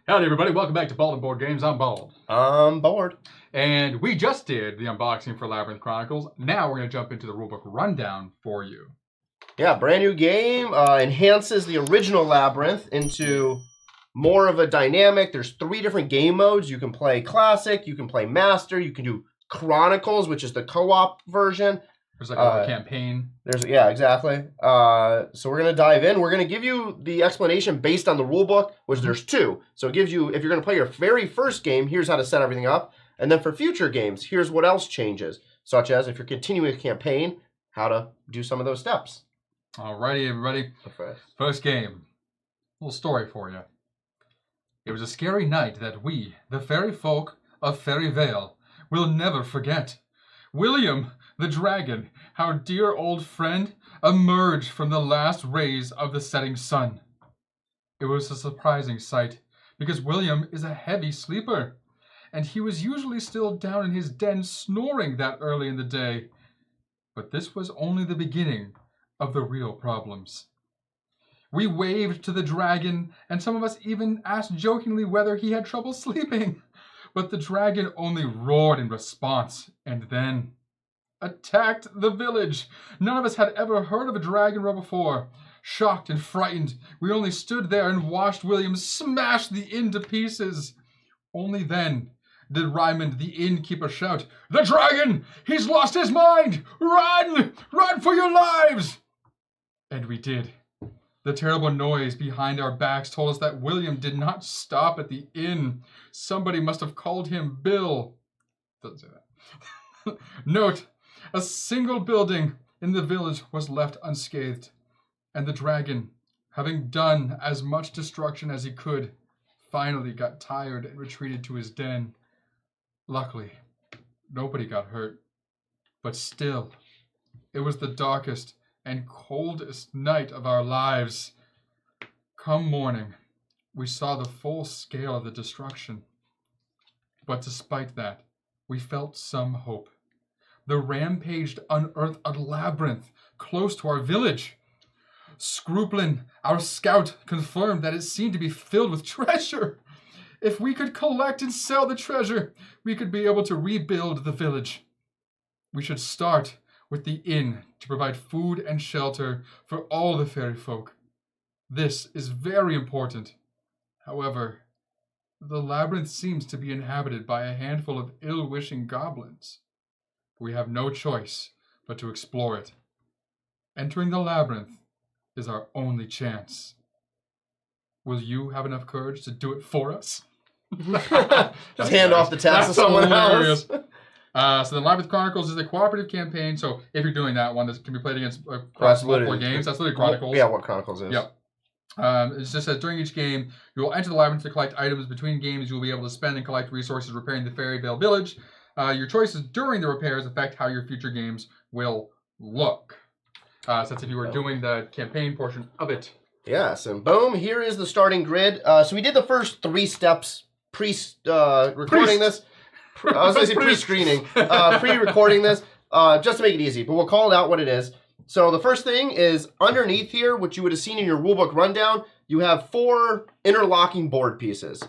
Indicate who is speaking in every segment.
Speaker 1: Howdy, everybody. Welcome back to Bald and Board Games. I'm Bald.
Speaker 2: I'm bored.
Speaker 1: And we just did the unboxing for Labyrinth Chronicles. Now we're going to jump into the rulebook rundown for you.
Speaker 2: Yeah, brand new game. Enhances the original Labyrinth into more of a dynamic. There's 3 different game modes. You can play Classic, you can play Master, you can do Chronicles, which is the co-op version.
Speaker 1: There's like a campaign.
Speaker 2: Yeah, exactly. So we're going to dive in. We're going to give you the explanation based on the rulebook, which there's 2. So it gives you, if you're going to play your very first game, here's how to set everything up. And then for future games, here's what else changes, such as if you're continuing a campaign, how to do some of those steps.
Speaker 1: Alrighty, everybody. First game. Little story for you. It was a scary night that we, the fairy folk of Fairy Vale, will never forget. William, the dragon, our dear old friend, emerged from the last rays of the setting sun. It was a surprising sight, because William is a heavy sleeper, and he was usually still down in his den snoring that early in the day. But this was only the beginning of the real problems. We waved to the dragon, and some of us even asked jokingly whether he had trouble sleeping. But the dragon only roared in response, and then attacked the village. None of us had ever heard of a dragon roar before. Shocked and frightened, we only stood there and watched William smash the inn to pieces. Only then did Raymond, the innkeeper, shout, "The dragon! He's lost his mind! Run! Run for your lives!" And we did. The terrible noise behind our backs told us that William did not stop at the inn. Somebody must have called him Bill. Doesn't say that. Note, a single building in the village was left unscathed, and the dragon, having done as much destruction as he could, finally got tired and retreated to his den. Luckily, nobody got hurt, but still, it was the darkest and coldest night of our lives. Come morning, we saw the full scale of the destruction. But despite that, we felt some hope. The rampaged unearthed a labyrinth close to our village. Scruplin, our scout, confirmed that it seemed to be filled with treasure. If we could collect and sell the treasure, we could be able to rebuild the village. We should start with the inn to provide food and shelter for all the fairy folk. This is very important. However, the labyrinth seems to be inhabited by a handful of ill-wishing goblins. We have no choice but to explore it. Entering the labyrinth is our only chance. Will you have enough courage to do it for us?
Speaker 2: Just hand off the task to someone else.
Speaker 1: So the Labyrinth Chronicles is a cooperative campaign. So if you're doing that one, that can be played against across multiple games. That's literally Chronicles.
Speaker 2: Yeah, what Chronicles is.
Speaker 1: Yep. It just says during each game, you will enter the labyrinth to collect items. Between games, you will be able to spend and collect resources repairing the Fairy Vale village. Your choices during the repairs affect how your future games will look. So that's if you were doing the campaign portion of it.
Speaker 2: Yes, and boom, here is the starting grid. So we did the first 3 steps recording this. I was going to say pre-screening, pre-recording this, just to make it easy, but we'll call it out what it is. So the first thing is underneath here, which you would have seen in your rulebook rundown, you have 4 interlocking board pieces.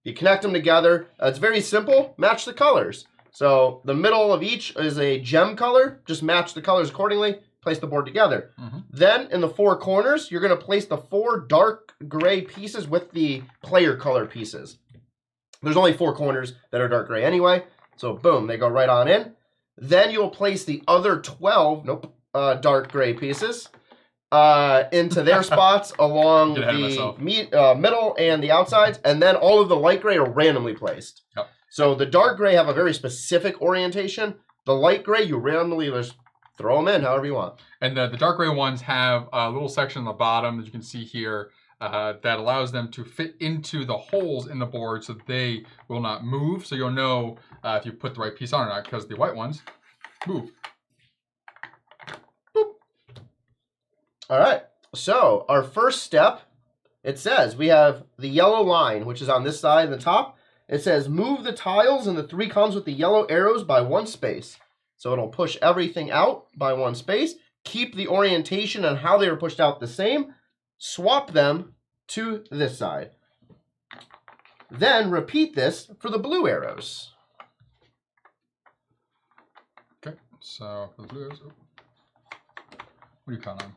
Speaker 2: You connect them together. It's very simple. Match the colors. So the middle of each is a gem color. Just match the colors accordingly. Place the board together. Then in the 4 corners, you're going to place the 4 dark gray pieces with the player color pieces. There's only 4 corners that are dark gray anyway. So boom, they go right on in. Then you'll place the other 12 dark gray pieces into their spots along the middle and the outsides. And then all of the light gray are randomly placed.
Speaker 1: Yep.
Speaker 2: So the dark gray have a very specific orientation. The light gray, you randomly just throw them in however you want.
Speaker 1: And the dark gray ones have a little section on the bottom that you can see here that allows them to fit into the holes in the board so they will not move. So you'll know if you put the right piece on or not, because the white ones move.
Speaker 2: Boop. All right. So our first step, it says we have the yellow line, which is on this side in the top. It says move the tiles in the 3 columns with the yellow arrows by 1 space. So it'll push everything out by 1 space. Keep the orientation and how they were pushed out the same. Swap them to this side. Then repeat this for the blue arrows.
Speaker 1: Okay, so for the blue arrows, what do you count on?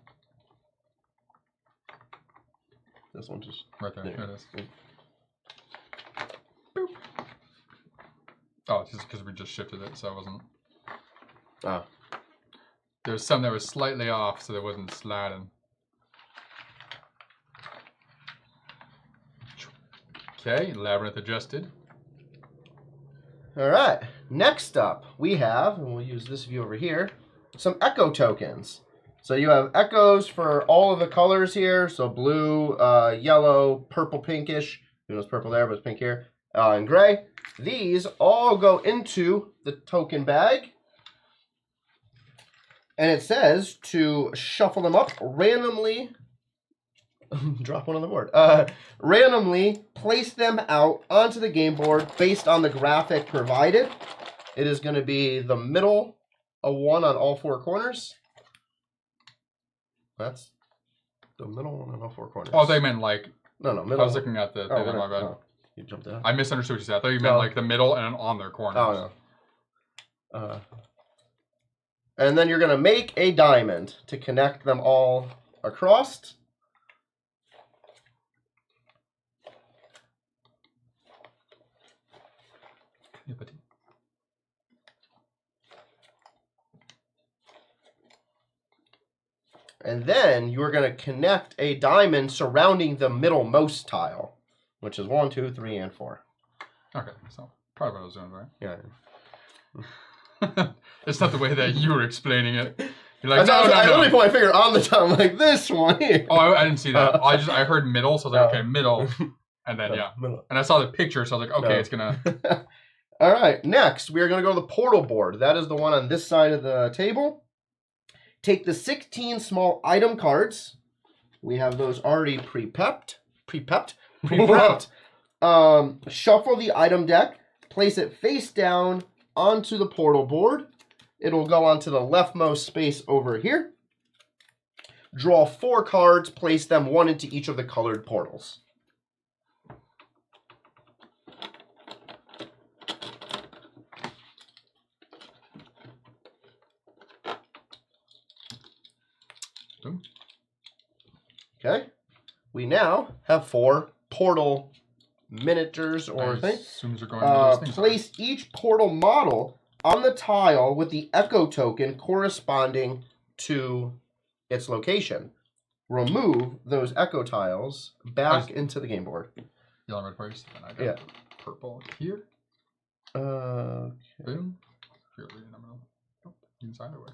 Speaker 2: This one just
Speaker 1: right there. There it is.
Speaker 2: Yeah.
Speaker 1: Boop. Oh, it's just because we just shifted it, so it wasn't.
Speaker 2: Oh.
Speaker 1: There was some that was slightly off, so it wasn't sliding. Okay, Labyrinth adjusted.
Speaker 2: All right. Next up, we have, and we'll use this view over here, some echo tokens. So you have echoes for all of the colors here. So blue, yellow, purple, pinkish. It was purple there, but it's pink here. And gray. These all go into the token bag. And it says to shuffle them up randomly. Drop one on the board. Randomly place them out onto the game board based on the graphic provided. It is going to be the middle, a 1 on all 4 corners. That's the middle one on all 4 corners.
Speaker 1: Oh, they meant like.
Speaker 2: No, middle.
Speaker 1: I was looking at the thing on my bed.
Speaker 2: Oh, you jumped out.
Speaker 1: I misunderstood what you said. I thought you meant like the middle and on their corners.
Speaker 2: Oh, no. And then you're going to make a diamond to connect them all across. And then you're going to connect a diamond surrounding the middlemost tile, which is 1, 2, 3, and 4.
Speaker 1: Okay, so probably what I was doing, right?
Speaker 2: Yeah.
Speaker 1: It's not the way that you were explaining it. You're like,
Speaker 2: I literally put my finger on the tile, like this one here.
Speaker 1: Oh, I didn't see that. I heard middle, so I was like, okay, middle. And then,
Speaker 2: middle.
Speaker 1: And I saw the picture, so I was like, okay, it's going to...
Speaker 2: All right, next, we are going to go to the portal board. That is the one on this side of the table. Take the 16 small item cards. We have those already pre-prepped. Shuffle the item deck. Place it face down onto the portal board. It'll go onto the leftmost space over here. Draw 4 cards. Place them 1 into each of the colored portals. Okay, we now have 4 portal miniatures or things. Place each portal model on the tile with the echo token corresponding to its location. Remove those echo tiles back into the game board.
Speaker 1: Yellow, red first, and I got purple here.
Speaker 2: Okay.
Speaker 1: Boom. Oh, inside away.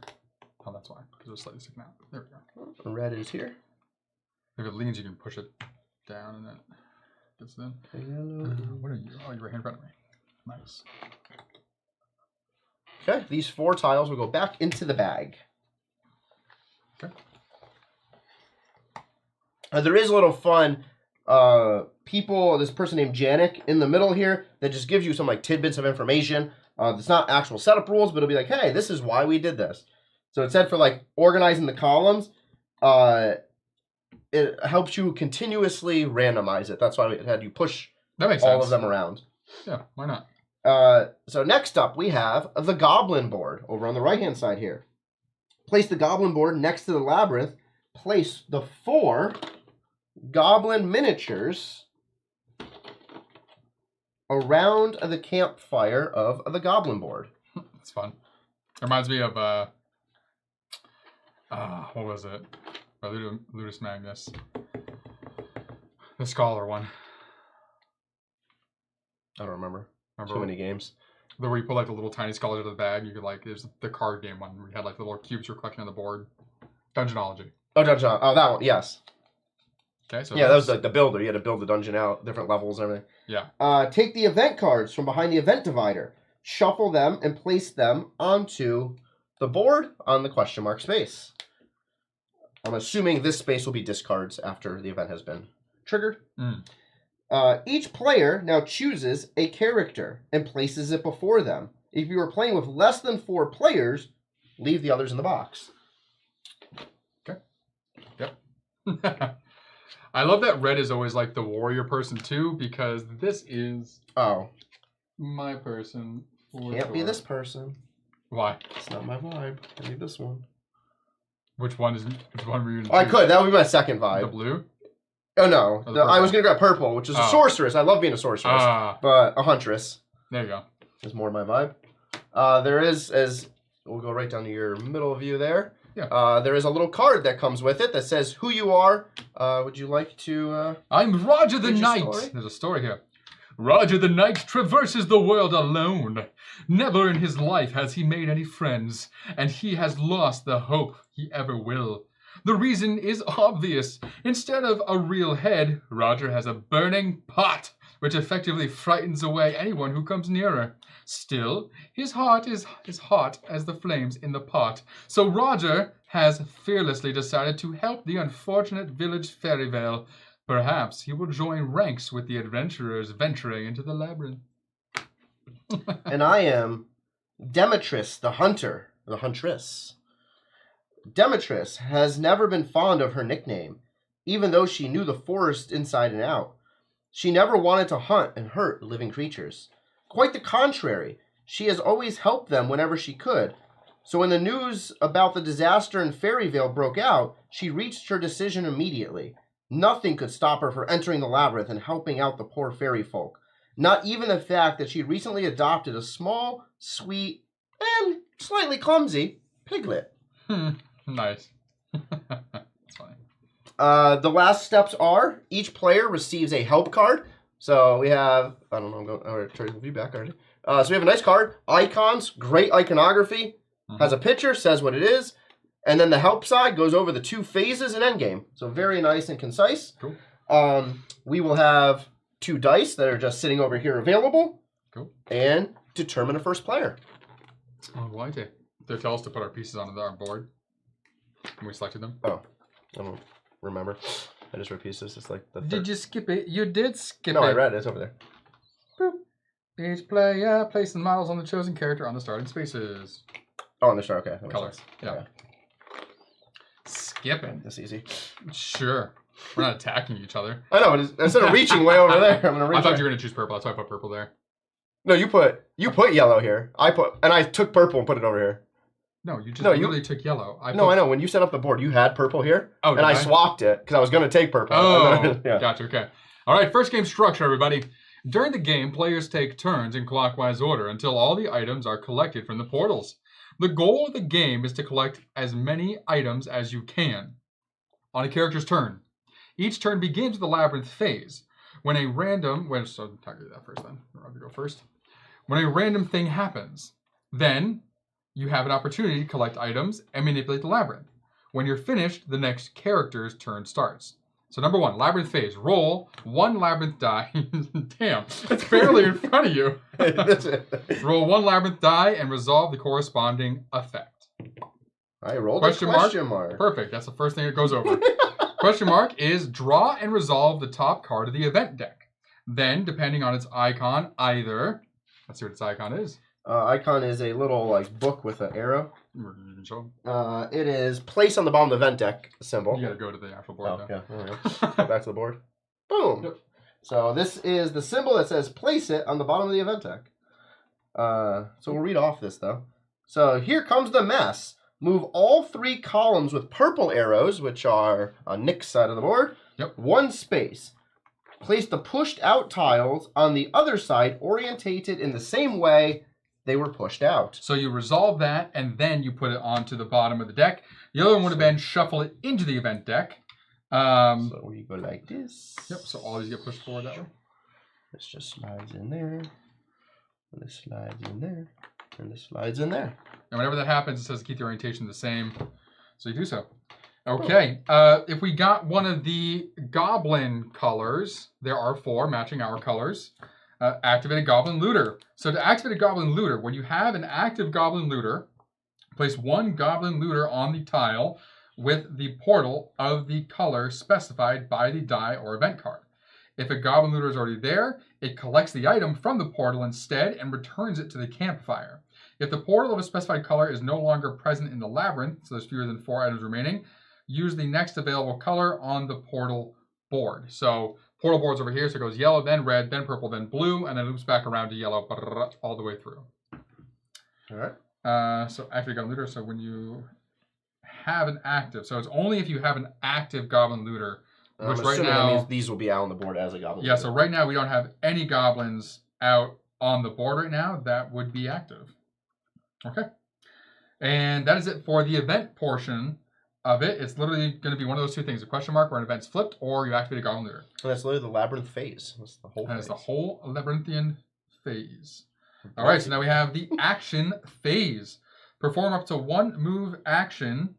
Speaker 1: Oh, that's why, because it's slightly sticking out. There we go.
Speaker 2: Red is here.
Speaker 1: If it leans, you can push it down and then gets it in. What are you? Oh, you're right here in front of me. Nice.
Speaker 2: Okay, these 4 tiles will go back into the bag.
Speaker 1: Okay.
Speaker 2: There is a little fun. This person named Janik in the middle here that just gives you some like tidbits of information. It's not actual setup rules, but it'll be like, hey, this is why we did this. So it said for like organizing the columns, it helps you continuously randomize it. That's why it had you push all of them around.
Speaker 1: Yeah, why not?
Speaker 2: So next up, we have the Goblin board over on the right-hand side here. Place the Goblin board next to the Labyrinth. Place the 4 Goblin miniatures around the campfire of the Goblin board.
Speaker 1: It's fun. It reminds me of, what was it? Ludus Magnus. The Scholar one.
Speaker 2: I don't remember. Too many games.
Speaker 1: Where you put like the little tiny scholars out of the bag. You could like, there's the card game one where you had like the little cubes you're collecting on the board. Dungeonology.
Speaker 2: Oh, Dungeon. Oh, that one. Yes.
Speaker 1: Okay, so
Speaker 2: yeah, that was like the builder. You had to build the dungeon out, different levels and everything.
Speaker 1: Yeah.
Speaker 2: Take the event cards from behind the event divider. Shuffle them and place them onto the board on the question mark space. I'm assuming this space will be discards after the event has been triggered. Each player now chooses a character and places it before them. If you are playing with less than 4 players, leave the others in the box.
Speaker 1: Okay. Yep. I love that red is always like the warrior person too, because this is my person.
Speaker 2: Can't be this person.
Speaker 1: Why?
Speaker 2: It's not my vibe. I need this one.
Speaker 1: Which one were you?
Speaker 2: I could. That would be my second vibe.
Speaker 1: The blue?
Speaker 2: Oh no, I was gonna grab purple, which is a sorceress. I love being a sorceress, but a huntress.
Speaker 1: There you go.
Speaker 2: Is more my vibe. There is, as we'll go right down to your middle view there.
Speaker 1: Yeah.
Speaker 2: There is a little card that comes with it that says who you are. Would you like to?
Speaker 1: I'm Roger the Knight. There's a story here. Roger the Knight traverses the world alone. Never in his life has he made any friends, and he has lost the hope he ever will. The reason is obvious. Instead of a real head, Roger has a burning pot, which effectively frightens away anyone who comes nearer. Still, his heart is as hot as the flames in the pot, so Roger has fearlessly decided to help the unfortunate village Fairyvale. Perhaps he will join ranks with the adventurers venturing into the labyrinth.
Speaker 2: And I am Demetrius, the hunter, the huntress. Demetrius has never been fond of her nickname, even though she knew the forest inside and out. She never wanted to hunt and hurt living creatures. Quite the contrary, she has always helped them whenever she could. So when the news about the disaster in Fairyvale broke out, she reached her decision immediately. Nothing could stop her from entering the labyrinth and helping out the poor fairy folk. Not even the fact that she recently adopted a small, sweet, and slightly clumsy piglet.
Speaker 1: Nice. That's funny.
Speaker 2: The last steps are each player receives a help card. So we have, I don't know, I'm going to turn the view back already. So we have a nice card, icons, great iconography, has a picture, says what it is, and then the help side goes over the 2 phases and endgame. So very nice and concise.
Speaker 1: Cool.
Speaker 2: We will have 2 dice that are just sitting over here available.
Speaker 1: Cool.
Speaker 2: And determine a first player.
Speaker 1: Oh, why did they tell us to put our pieces onto our board? And we selected them?
Speaker 2: Oh, I don't remember. I just wrote pieces. It's like the third.
Speaker 1: Did you skip it? You did skip it.
Speaker 2: No, I read it. It's over there.
Speaker 1: Boop. Each player place the models on the chosen character on the starting spaces.
Speaker 2: Oh, on the start. Okay.
Speaker 1: Colors. Yeah. Skipping.
Speaker 2: That's easy.
Speaker 1: Sure. We're not attacking each other.
Speaker 2: I know. Instead of reaching way over there, I'm gonna reach.
Speaker 1: I thought you were gonna choose purple. That's why I put purple there.
Speaker 2: No, you put yellow here. I took purple and put it over here.
Speaker 1: No, you just literally took yellow.
Speaker 2: I know. When you set up the board, you had purple here, and I swapped it because I was going to take purple.
Speaker 1: Oh, yeah. Gotcha. Okay. All right. First game structure, everybody. During the game, players take turns in clockwise order until all the items are collected from the portals. The goal of the game is to collect as many items as you can on a character's turn. Each turn begins with the labyrinth phase. When a random... so I'll do that first then. I'll go first. When a random thing happens, then you have an opportunity to collect items and manipulate the labyrinth. When you're finished, the next character's turn starts. So number 1, labyrinth phase. Roll 1 labyrinth die. Damn, it's barely in front of you. Roll 1 labyrinth die and resolve the corresponding effect.
Speaker 2: I rolled a question mark.
Speaker 1: Perfect, that's the first thing that goes over. Question mark is draw and resolve the top card of the event deck. Then, depending on its icon, either... Let's see what its icon is.
Speaker 2: Icon is a little book with an arrow.
Speaker 1: You can show
Speaker 2: it is place on the bottom of the event deck symbol.
Speaker 1: You gotta go to the actual board.
Speaker 2: Yeah, there we go. Go back to the board. Boom. Yep. So this is the symbol that says place it on the bottom of the event deck. So we'll read off this though. So here comes the mess. Move all 3 columns with purple arrows, which are on Nick's side of the board.
Speaker 1: Yep.
Speaker 2: 1 space. Place the pushed out tiles on the other side, orientated in the same way they were pushed out.
Speaker 1: So you resolve that, and then you put it onto the bottom of the deck. The other one would have been shuffle it into the event deck.
Speaker 2: So we go like this.
Speaker 1: Yep, so all these get pushed forward that way.
Speaker 2: This just slides in there. And this slides in there. And this slides in there.
Speaker 1: And whenever that happens, it says keep the orientation the same. So you do so. Okay, if we got one of the goblin colors, there are 4 matching our colors. Activate a goblin looter. So to activate a goblin looter, when you have an active goblin looter, place 1 goblin looter on the tile with the portal of the color specified by the die or event card. If a goblin looter is already there, it collects the item from the portal instead and returns it to the campfire. If the portal of a specified color is no longer present in the labyrinth, so there's fewer than 4 items remaining, use the next available color on the portal board. So portal board's over here, so it goes yellow, then red, then purple, then blue, and then loops back around to yellow all the way through.
Speaker 2: All right.
Speaker 1: So activate Goblin Looter. So when you have an active, so it's only if you have an active Goblin Looter, which right now
Speaker 2: that means these will be out on the board as a Goblin
Speaker 1: Yeah,
Speaker 2: Looter.
Speaker 1: so right now we don't have any goblins out on the board right now. That would be active. Okay. And that is it for the event portion of it. It's literally going to be one of those two things, a question mark or an event's flipped, or you activate a Goblin Looter.
Speaker 2: And that's literally the Labyrinth phase. That's the whole
Speaker 1: That
Speaker 2: phase.
Speaker 1: is the whole Labyrinthian phase. All right, so now we have the action phase. Perform up to one move action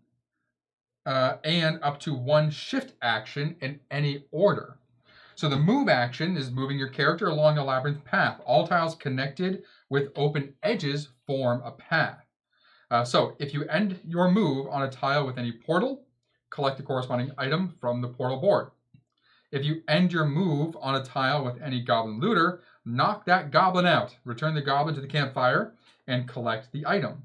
Speaker 1: and up to one shift action in any order. So the move action is moving your character along the labyrinth path. All tiles connected with open edges form a path. So if you end your move on a tile with any portal, collect the corresponding item from the portal board. If you end your move on a tile with any Goblin Looter, knock that goblin out, return the goblin to the campfire, and collect the item.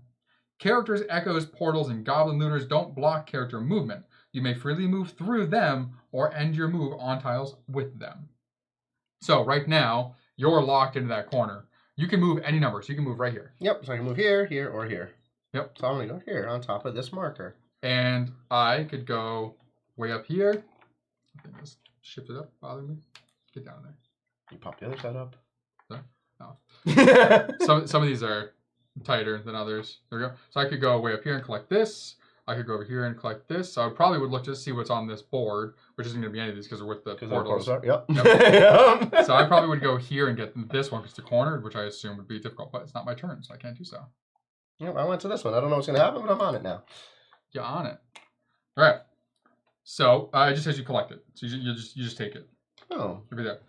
Speaker 1: Characters, echoes, portals, and Goblin Looters don't block character movement. You may freely move through them or end your move on tiles with them. So right now, you're locked into that corner. You can move any number, so you can move right here.
Speaker 2: Yep, so I can move here, here, or here.
Speaker 1: Yep.
Speaker 2: So I'm going to go here on top of this marker.
Speaker 1: And I could go way up here. I think this shifted up, bother me. Get down there.
Speaker 2: You pop the other side up.
Speaker 1: No. Some of these are tighter than others. There we go. So I could go way up here and collect this. I could go over here and collect this. So I probably would look to see what's on this board, which isn't going to be any of these because they're with the portals.
Speaker 2: Yep.
Speaker 1: Yep. So I probably would go here and get this one because it's cornered, which I assume would be difficult, but it's not my turn, so I can't do so.
Speaker 2: Yep, I went to this one. I don't know what's going to happen, but I'm on it now.
Speaker 1: You're on it. All right. So it just says you collect it. So you just take it.
Speaker 2: Oh.
Speaker 1: Over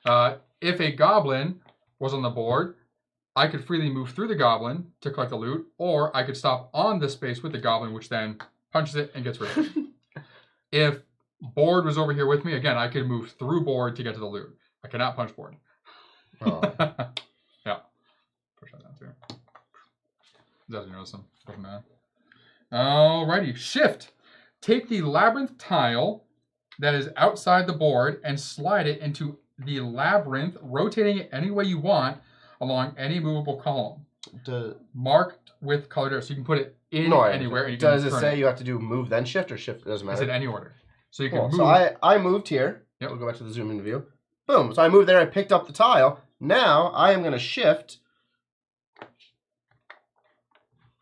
Speaker 1: there. If a goblin was on the board, I could freely move through the goblin to collect the loot, or I could stop on the space with the goblin, which then punches it and gets rid of it. If board was over here with me, again, I could move through board to get to the loot. I cannot punch board.
Speaker 2: Oh.
Speaker 1: Yeah. Push that down too. Doesn't notice them. Doesn't matter. Alrighty. Shift. Take the labyrinth tile that is outside the board and slide it into the labyrinth, rotating it any way you want along any movable column. Marked with colored arrows. So you can put it in anywhere. And you can
Speaker 2: does it say you have to do move then shift or shift? It doesn't matter.
Speaker 1: It's in any order. So you can move.
Speaker 2: So I moved here.
Speaker 1: Yep.
Speaker 2: We'll go back to the zoom in view. Boom. So I moved there. I picked up the tile. Now I am going to shift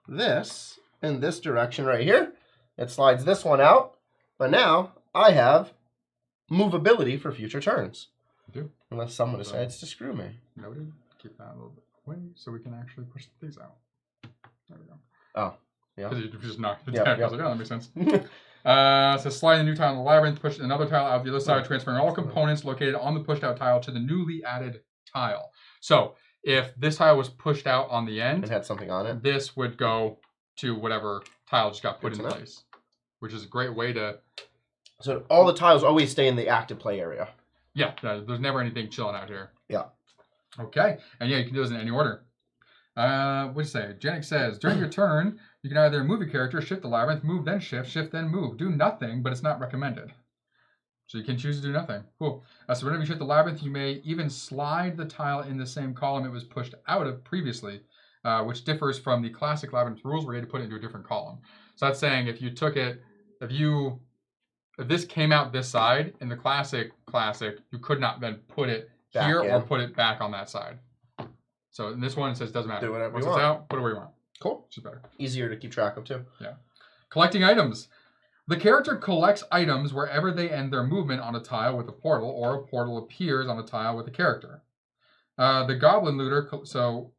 Speaker 2: this in this direction right here. It slides this one out. But now I have movability for future turns.
Speaker 1: You do.
Speaker 2: Unless someone decides to screw me.
Speaker 1: Noted. Keep that a little bit away so we can actually push these out. There we go.
Speaker 2: Oh, yeah.
Speaker 1: Because you just knocked it
Speaker 2: Yep,
Speaker 1: down.
Speaker 2: yep.
Speaker 1: I was like, oh, that makes sense. So slide a new tile in the labyrinth, push another tile out the other side, transferring all components located on the pushed out tile to the newly added tile. So if this tile was pushed out on the end,
Speaker 2: It had something on it.
Speaker 1: this would go to whatever tile just got put in place, which is a great way to...
Speaker 2: So all the tiles always stay in the active play area.
Speaker 1: Yeah, there's never anything chilling out here.
Speaker 2: Yeah.
Speaker 1: Okay, and yeah, you can do those in any order. What do you say? Janik says, during your turn, you can either move your character, shift the labyrinth, move then shift, shift then move. Do nothing, but it's not recommended. So you can choose to do nothing. Cool. So whenever you shift the labyrinth, you may even slide the tile in the same column it was pushed out of previously, which differs from the classic labyrinth rules where you had to put it into a different column. So that's saying if you took it, if this came out this side, in the classic, you could not then put it
Speaker 2: Back
Speaker 1: here
Speaker 2: in.
Speaker 1: or put it back on that side. So in this one, it says doesn't matter.
Speaker 2: Do whatever
Speaker 1: Once
Speaker 2: you
Speaker 1: it's
Speaker 2: want.
Speaker 1: out, put it where you want.
Speaker 2: Cool.
Speaker 1: Which is better.
Speaker 2: Easier to keep track of too.
Speaker 1: Yeah. Collecting items. The character collects items wherever they end their movement on a tile with a portal, or a portal appears on a tile with a character. The Goblin Looter, so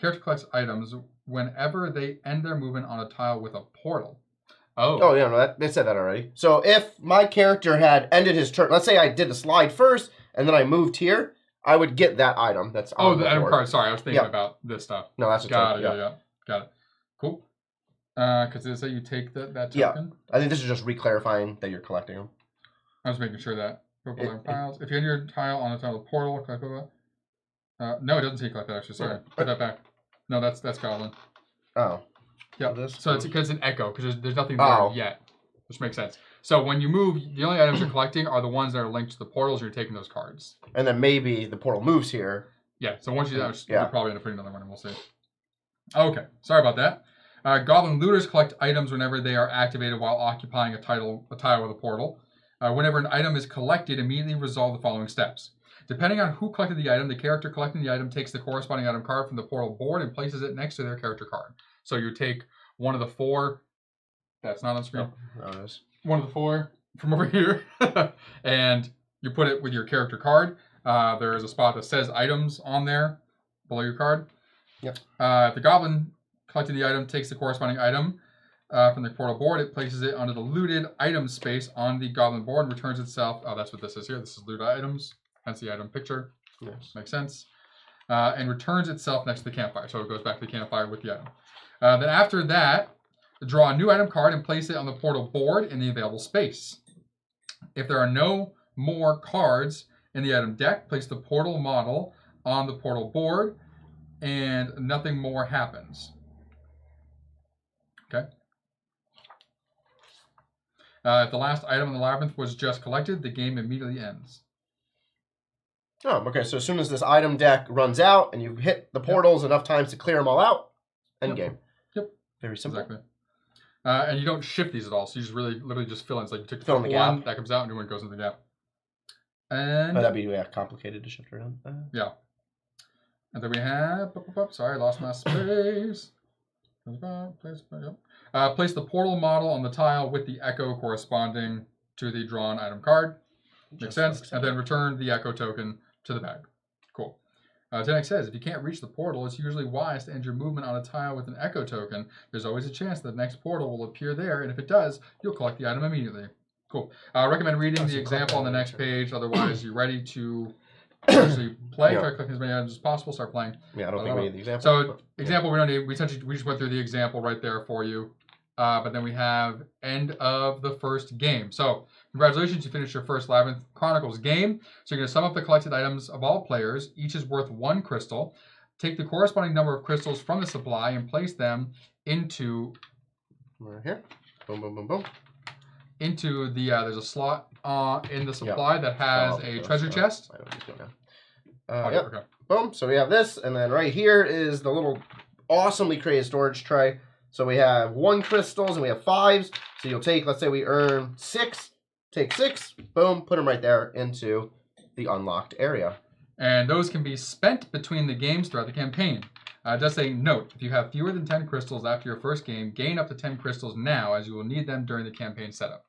Speaker 1: character collects items whenever they end their movement on a tile with a portal.
Speaker 2: Oh, yeah, no, they said that already. So if my character had ended his turn, let's say I did the slide first, and then I moved here, I would get that item that's on
Speaker 1: the
Speaker 2: the
Speaker 1: item
Speaker 2: board.
Speaker 1: card. Sorry, I was thinking about this stuff.
Speaker 2: No, that's a
Speaker 1: Got
Speaker 2: token.
Speaker 1: it. Yeah. Got it. Cool. Because it says you take that token.
Speaker 2: Yeah. I think this is just re-clarifying that you're collecting them.
Speaker 1: I was making sure that. Piles. If you enter your tile on the tile of the portal, collect no, it doesn't say collect that actually. Sorry. Put that back. No, that's Goblin.
Speaker 2: Oh.
Speaker 1: Yeah.
Speaker 2: This
Speaker 1: So it's because it's an echo, because there's nothing there yet. Which makes sense. So when you move, the only items you're collecting are the ones that are linked to the portals. You're taking those cards.
Speaker 2: And then maybe the portal moves here.
Speaker 1: Yeah. So once you do that, you'll probably end up putting another one, and we'll see. Okay. Sorry about that. Goblin looters collect items whenever they are activated while occupying a tile with a portal. Whenever an item is collected, immediately resolve the following steps. Depending on who collected the item, the character collecting the item takes the corresponding item card from the portal board and places it next to their character card. So you take one of the 4. That's not on screen.
Speaker 2: Oh, it is.
Speaker 1: One of the 4 from over here, and you put it with your character card. There is a spot that says items on there below your card.
Speaker 2: Yep.
Speaker 1: If the goblin collected the item, takes the corresponding item from the portal board, it places it under the looted item space on the goblin board and returns itself. Oh, that's what this is here. This is looted items. Hence the item picture.
Speaker 2: Yes.
Speaker 1: Makes sense. And returns itself next to the campfire. So it goes back to the campfire with the item. Then after that, draw a new item card and place it on the portal board in the available space. If there are no more cards in the item deck, place the portal model on the portal board and nothing more happens. Okay. If the last item in the labyrinth was just collected, the game immediately ends.
Speaker 2: Oh, okay. So as soon as this item deck runs out and you hit the portals enough times to clear them all out, end game.
Speaker 1: Yep.
Speaker 2: Very simple.
Speaker 1: Exactly. And you don't shift these at all, so you just literally just fill in. It's like you took
Speaker 2: Fill in the
Speaker 1: one,
Speaker 2: gap.
Speaker 1: that comes out, and new one goes in the gap. And
Speaker 2: that'd be complicated to shift around.
Speaker 1: Yeah. And then we have, sorry, I lost my space. Place the portal model on the tile with the echo corresponding to the drawn item card. Makes sense. And then return the echo token to the bag. Cool. Tenex says, if you can't reach the portal, it's usually wise to end your movement on a tile with an echo token. There's always a chance that the next portal will appear there, and if it does, you'll collect the item immediately. Cool. I recommend reading the example on the next page. Otherwise, you're ready to actually play. Try collecting as many items as possible. Start playing.
Speaker 2: Yeah, I don't think we need the example.
Speaker 1: So, example, we don't need. We just went through the example right there for you. But then we have end of the first game. So, congratulations, you finished your first Labyrinth Chronicles game. So you're going to sum up the collected items of all players. Each is worth 1 crystal. Take the corresponding number of crystals from the supply and place them into...
Speaker 2: Right here. Boom, boom, boom, boom.
Speaker 1: Into the... there's a slot in the supply that has a treasure chest.
Speaker 2: I don't just go now. Yep. Okay. Boom. So we have this, and then right here is the little awesomely created storage tray. So we have 1 crystals and we have 5s. So you'll take, let's say we earn 6, take 6, boom, put them right there into the unlocked area.
Speaker 1: And those can be spent between the games throughout the campaign. Just saying, note, if you have fewer than 10 crystals after your first game, gain up to 10 crystals now as you will need them during the campaign setup.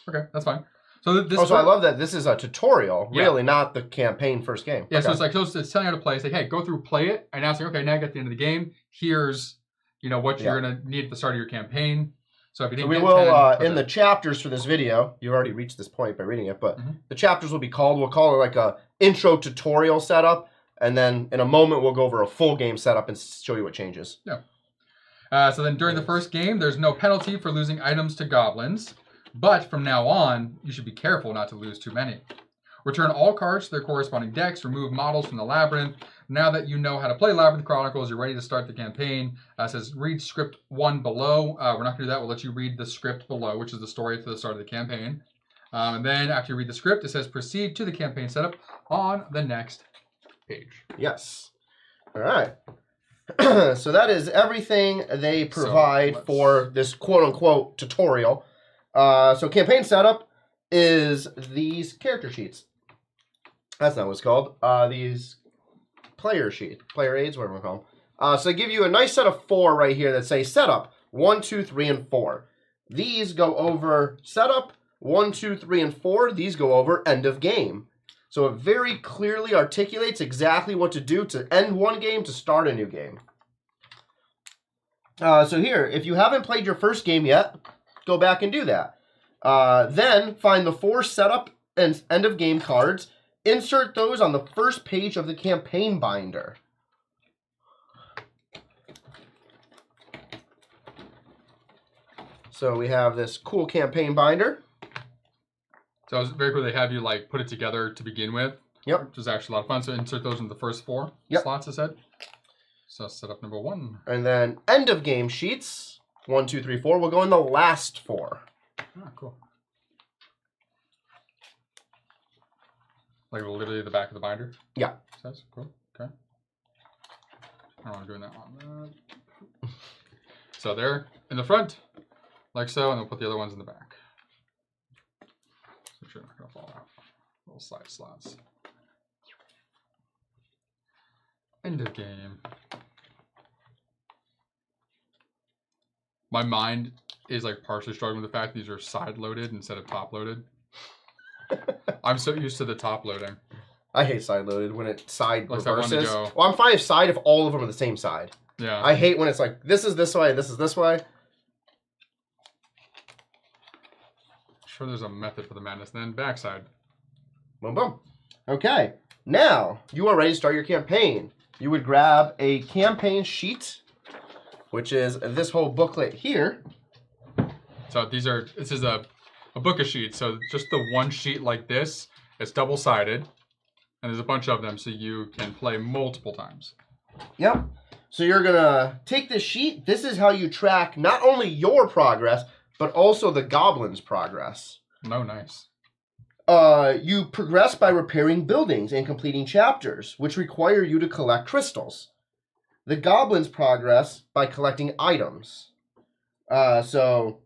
Speaker 1: Okay, that's fine. So this
Speaker 2: so I love that this is a tutorial, really, not the campaign first game.
Speaker 1: Yeah,
Speaker 2: okay.
Speaker 1: So it's like, it's telling you how to play. It's like, hey, go through, play it, and now it's like, okay, now I get to the end of the game. Here's... what you're going to need at the start of your campaign. So if you didn't
Speaker 2: we
Speaker 1: get
Speaker 2: will,
Speaker 1: 10,
Speaker 2: in the chapters for this video, you've already reached this point by reading it, but the chapters will be called, we'll call it like a intro tutorial setup, and then in a moment we'll go over a full game setup and show you what changes.
Speaker 1: Yeah. So then during the first game, there's no penalty for losing items to goblins, but from now on, you should be careful not to lose too many. Return all cards to their corresponding decks, remove models from the labyrinth. Now that you know how to play Labyrinth Chronicles, you're ready to start the campaign. It says read script 1 below. We're not going to do that. We'll let you read the script below, which is the story to the start of the campaign. And then after you read the script, it says proceed to the campaign setup on the next page.
Speaker 2: Yes. All right. So that is everything they provide for this quote-unquote tutorial. So campaign setup is these character sheets. That's not what it's called. These player aids, whatever we call them. So they give you a nice set of 4 right here that say setup 1, 2, 3, and 4. These go over setup 1, 2, 3, and 4. These go over end of game. So it very clearly articulates exactly what to do to end one game to start a new game. So here, if you haven't played your first game yet, go back and do that. Then find the 4 setup and end of game cards. Insert those on the first page of the campaign binder. So we have this cool campaign binder.
Speaker 1: So it's very cool they have you like put it together to begin with.
Speaker 2: Yep.
Speaker 1: Which is actually a lot of fun. So insert those in the first 4 slots, I said. So setup number 1.
Speaker 2: And then end of game sheets, 1, 2, 3, 4, will go in the last 4.
Speaker 1: Ah, cool. Like literally the back of the binder?
Speaker 2: Yeah.
Speaker 1: Says? Cool. Okay. I don't want to do that one. So they're in the front, like so, and then put the other ones in the back. Make sure they're not going to fall out. Little side slots. End of game. My mind is like partially struggling with the fact these are side loaded instead of top loaded. I'm so used to the top loading.
Speaker 2: I hate side loaded when it side
Speaker 1: like
Speaker 2: reverses. Well, I'm fine if side if all of them are the same side.
Speaker 1: Yeah.
Speaker 2: I hate when it's like this is this way, this is this way.
Speaker 1: Sure, there's a method for the madness. Then backside.
Speaker 2: Boom, boom. Okay, now you are ready to start your campaign. You would grab a campaign sheet, which is this whole booklet here.
Speaker 1: So this is a book of sheets. So just the one sheet like this, it's double-sided, and there's a bunch of them, so you can play multiple times.
Speaker 2: Yep. So you're gonna take this sheet. This is how you track not only your progress, but also the goblin's progress.
Speaker 1: Oh, nice.
Speaker 2: You progress by repairing buildings and completing chapters, which require you to collect crystals. The goblins progress by collecting items. So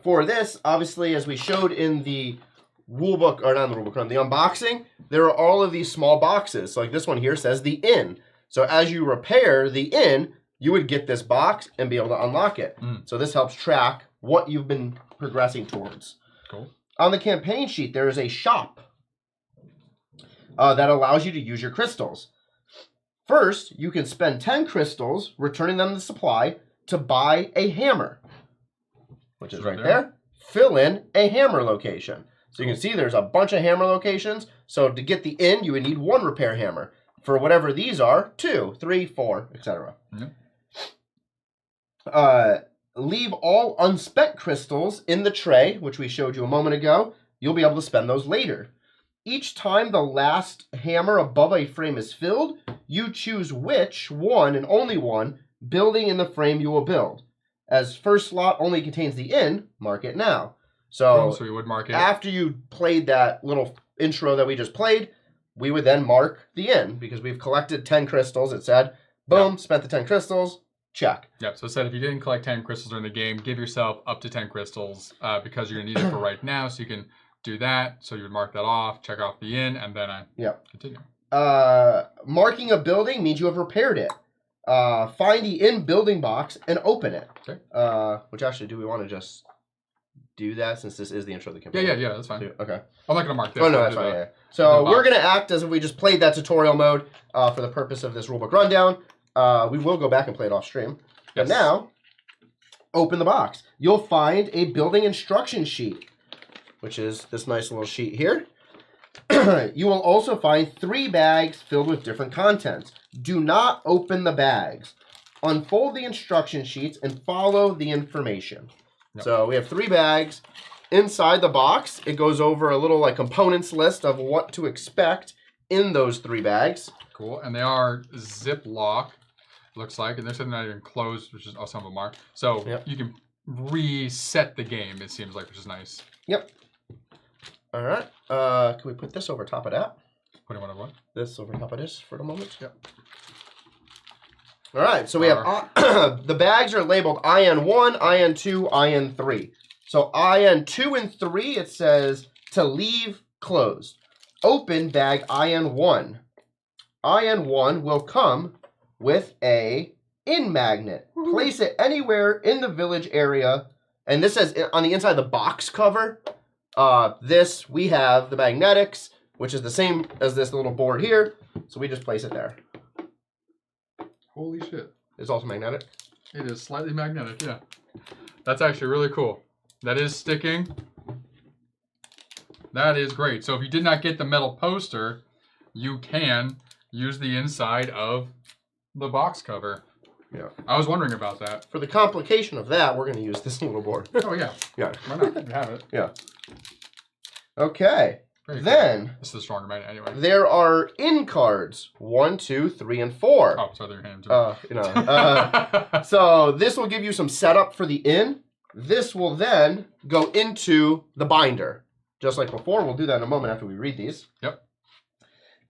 Speaker 2: for this, obviously, as we showed in the rulebook, or not in the rulebook, the unboxing, there are all of these small boxes. So like this one here says the inn. So as you repair the inn, you would get this box and be able to unlock it. So this helps track what you've been progressing towards.
Speaker 1: Cool.
Speaker 2: On the campaign sheet, there is a shop that allows you to use your crystals. First, you can spend 10 crystals, returning them to supply, to buy a hammer, which is right there. Fill in a hammer location. So you can see there's a bunch of hammer locations. So to get the inn, you would need 1 repair hammer. For whatever these are, 2, 3, 4, etc. Leave all unspent crystals in the tray, which we showed you a moment ago. You'll be able to spend those later. Each time the last hammer above a frame is filled, you choose which one, and only one, building in the frame you will build. As first slot only contains the inn, mark it now. So
Speaker 1: we would mark it.
Speaker 2: After you played that little intro that we just played, we would then mark the inn, because we've collected 10 crystals. It said, boom, spent the 10 crystals. Check.
Speaker 1: Yep. So it said if you didn't collect 10 crystals during the game, give yourself up to 10 crystals because you're going to need it for right now. So you can do that. So you would mark that off, check off the inn, and then continue.
Speaker 2: Marking a building means you have repaired it. Find the inn building box and open it.
Speaker 1: Okay.
Speaker 2: Which actually, do we want to just do that since this is the intro of the campaign?
Speaker 1: Yeah, that's fine.
Speaker 2: Okay.
Speaker 1: I'm not going to mark this.
Speaker 2: Oh, no, that's fine. Yeah. So we're going to act as if we just played that tutorial mode for the purpose of this rulebook rundown. We will go back and play it off stream. But now, open the box. You'll find a building instruction sheet, which is this nice little sheet here. You will also find 3 bags filled with different contents. Do not open the bags. Unfold the instruction sheets and follow the information. Yep. So we have 3 bags. Inside the box, it goes over a little like components list of what to expect in those 3 bags.
Speaker 1: Cool. And they are Ziploc, looks like, and they're not even closed, which is some of them are. So you can reset the game, it seems like, which is nice.
Speaker 2: Yep. All right. Can we put this over top of that?
Speaker 1: Putting one of what?
Speaker 2: This over top of this for the moment.
Speaker 1: Yep.
Speaker 2: All right. So we have the bags are labeled IN1, IN2, IN3. So IN2 and 3, it says to leave closed. Open bag IN1. IN1 will come with a inn magnet. Place it anywhere in the village area. And this says on the inside of the box cover, we have the magnetics, which is the same as this little board here. So we just place it there.
Speaker 1: Holy shit.
Speaker 2: It's also magnetic.
Speaker 1: It is slightly magnetic, yeah. That's actually really cool. That is sticking. That is great. So if you did not get the metal poster, you can use the inside of the box cover.
Speaker 2: Yeah.
Speaker 1: I was wondering about that.
Speaker 2: For the complication of that, we're going to use this little board.
Speaker 1: Oh, yeah.
Speaker 2: Yeah.
Speaker 1: Why not? You have it.
Speaker 2: Yeah. Okay.
Speaker 1: Very
Speaker 2: then,
Speaker 1: cool. This is a stronger magnet anyway.
Speaker 2: There are in cards 1, 2, 3, and 4.
Speaker 1: Oh, sorry, your hand too.
Speaker 2: So this will give you some setup for the inn. This will then go into the binder. Just like before, we'll do that in a moment after we read these.
Speaker 1: Yep.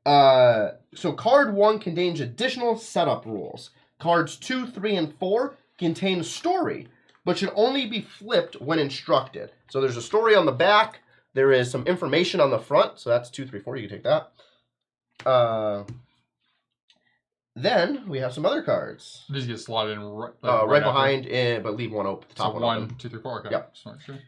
Speaker 2: So card 1 contains additional setup rules. Cards 2, 3, and 4 contain story, but should only be flipped when instructed. So there's a story on the back. There is some information on the front. So that's 2, 3, 4. You can take that. Then we have some other cards.
Speaker 1: These get slotted in right
Speaker 2: behind, but leave one open. The top
Speaker 1: so
Speaker 2: one
Speaker 1: 1, 2, 3, 4. Okay.
Speaker 2: Yep.
Speaker 1: Sure.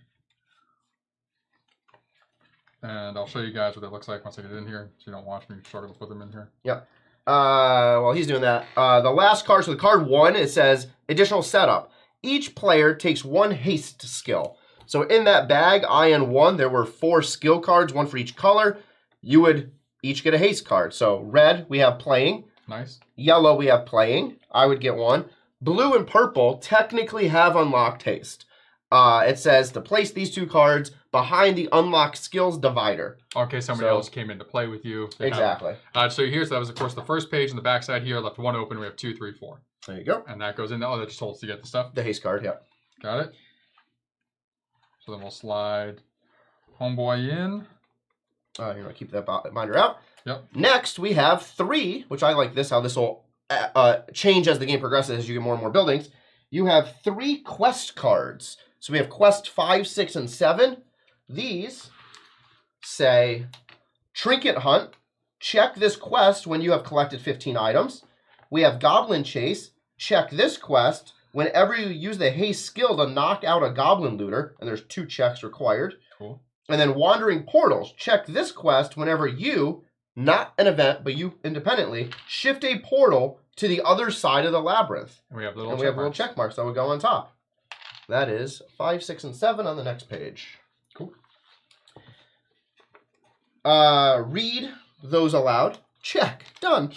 Speaker 1: And I'll show you guys what it looks like once I get in here, so you don't watch me struggle to put them in here.
Speaker 2: Yep. While he's doing that, the last card, so the card 1, it says additional setup. Each player takes 1 haste skill. So in that bag, IN1, there were 4 skill cards, 1 for each color. You would each get a haste card. So red, we have playing.
Speaker 1: Nice.
Speaker 2: Yellow, we have playing. I would get 1. Blue and purple technically have unlocked haste. It says to place these 2 cards behind the unlocked skills divider.
Speaker 1: Okay, somebody else came in to play with you.
Speaker 2: Exactly.
Speaker 1: So here's, that was of course the first page on the back side here. Left 1 open. We have 2, 3, 4.
Speaker 2: There you go.
Speaker 1: And that goes in. Oh, that just told us to get the stuff.
Speaker 2: The haste card, yep.
Speaker 1: Got it. So then we'll slide homeboy in.
Speaker 2: You're going to keep that binder out.
Speaker 1: Yep.
Speaker 2: Next, we have 3, which I like this, how this will change as the game progresses as you get more and more buildings. You have 3 quest cards. So we have quest 5, 6, and 7. These say, Trinket Hunt. Check this quest when you have collected 15 items. We have Goblin Chase. Check this quest whenever you use the haste skill to knock out a goblin looter. And there's 2 checks required.
Speaker 1: Cool.
Speaker 2: And then Wandering Portals. Check this quest whenever you, not an event, but you independently, shift a portal to the other side of the labyrinth.
Speaker 1: And we have little
Speaker 2: check marks that would go on top. That is 5, 6, and 7 on the next page.
Speaker 1: Cool.
Speaker 2: Read those aloud. Check. Done.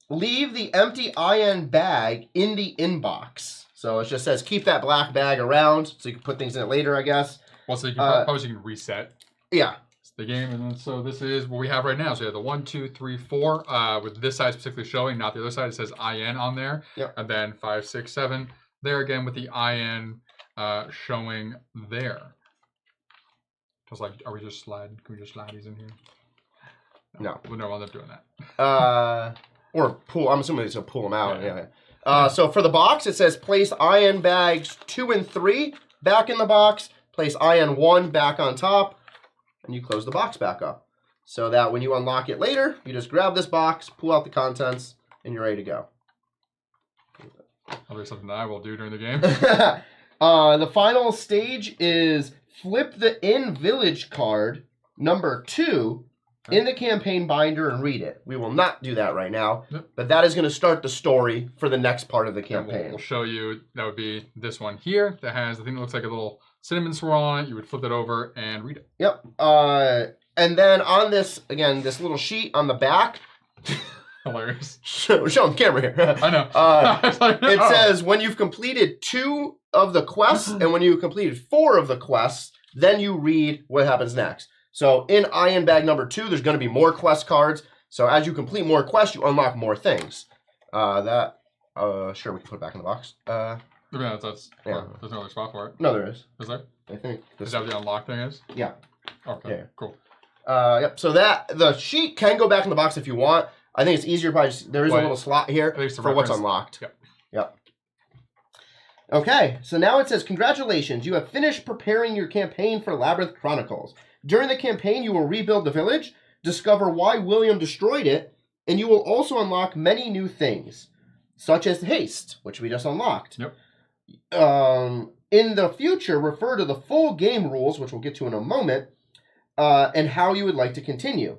Speaker 2: Leave the empty IN bag in the inbox. So it just says keep that black bag around so you can put things in it later, I guess.
Speaker 1: Well, so you can probably you can reset.
Speaker 2: Yeah.
Speaker 1: The game, and then so this is what we have right now. So you have the 1, 2, 3, 4 with this side specifically showing, not the other side. It says IN on there.
Speaker 2: Yep.
Speaker 1: And then 5, 6, 7 there again with the IN showing there. Just like, are we just sliding? Can we just slide these in here?
Speaker 2: No.
Speaker 1: We'll never end up doing that.
Speaker 2: Or pull. I'm assuming it's gonna pull them out. Yeah. So for the box, it says place IN bags 2 and 3 back in the box. Place IN 1 back on top. And you close the box back up. So that when you unlock it later, you just grab this box, pull out the contents, and you're ready to go.
Speaker 1: There's something that I will do during the game.
Speaker 2: The final stage is flip the In Village card, number 2, in the campaign binder and read it. We will not do that right now, but that is going to start the story for the next part of the campaign.
Speaker 1: We'll show you, that would be this one here that has the thing that looks like a little cinnamon swirl on it. You would flip it over and read it.
Speaker 2: Yep. And then on this, again, this little sheet on the back.
Speaker 1: Hilarious.
Speaker 2: Show on camera here.
Speaker 1: I know.
Speaker 2: It says when you've completed 2 of the quests and when you've completed 4 of the quests, then you read what happens next. So in IN bag number 2, there's going to be more quest cards. So as you complete more quests, you unlock more things. Sure, we can put it back in the box.
Speaker 1: Yeah, there's no other spot for it.
Speaker 2: No, there is.
Speaker 1: Is there?
Speaker 2: I think.
Speaker 1: Is that what the unlock thing is?
Speaker 2: Yeah.
Speaker 1: Okay,
Speaker 2: yeah.
Speaker 1: Cool.
Speaker 2: Yep, so the sheet can go back in the box if you want. I think it's easier by just, there is a little slot here for what's unlocked. Yep. Okay, so now it says, congratulations, you have finished preparing your campaign for Labyrinth Chronicles. During the campaign, you will rebuild the village, discover why William destroyed it, and you will also unlock many new things, such as haste, which we just unlocked.
Speaker 1: Yep.
Speaker 2: In the future, refer to the full game rules, which we'll get to in a moment, and how you would like to continue.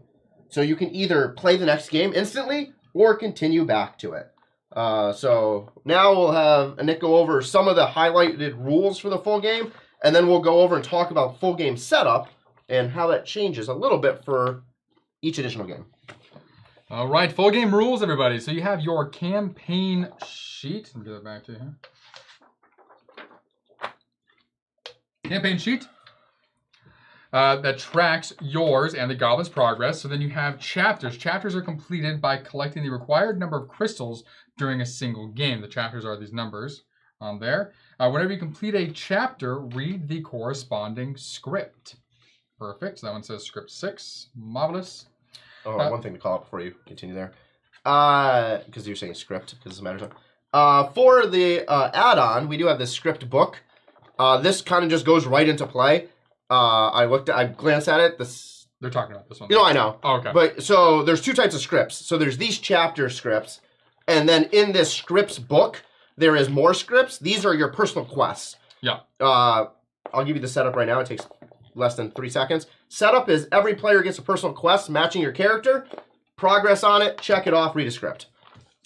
Speaker 2: So you can either play the next game instantly or continue back to it. So now we'll have Nick go over some of the highlighted rules for the full game, and then we'll go over and talk about full game setup and how that changes a little bit for each additional game.
Speaker 1: All right, full game rules, everybody. So you have your campaign sheet. Let me get it back to you. Campaign sheet that tracks yours and the goblin's progress. So then you have chapters. Chapters are completed by collecting the required number of crystals during a single game. The chapters are these numbers on there. Whenever you complete a chapter, read the corresponding script. Perfect. So that one says script 6. Marvelous.
Speaker 2: One thing to call out before you continue there. Because you're saying script, because it matters. For the add-on, we do have this script book. This kind of just goes right into play. I glanced at it.
Speaker 1: They're talking about this one.
Speaker 2: I know.
Speaker 1: Oh, okay.
Speaker 2: But so there's two types of scripts. So there's these chapter scripts, and then in this scripts book, there is more scripts. These are your personal quests.
Speaker 1: Yeah.
Speaker 2: I'll give you the setup right now. It takes less than 3 seconds. Setup is every player gets a personal quest matching your character. Progress on it, check it off, read a script.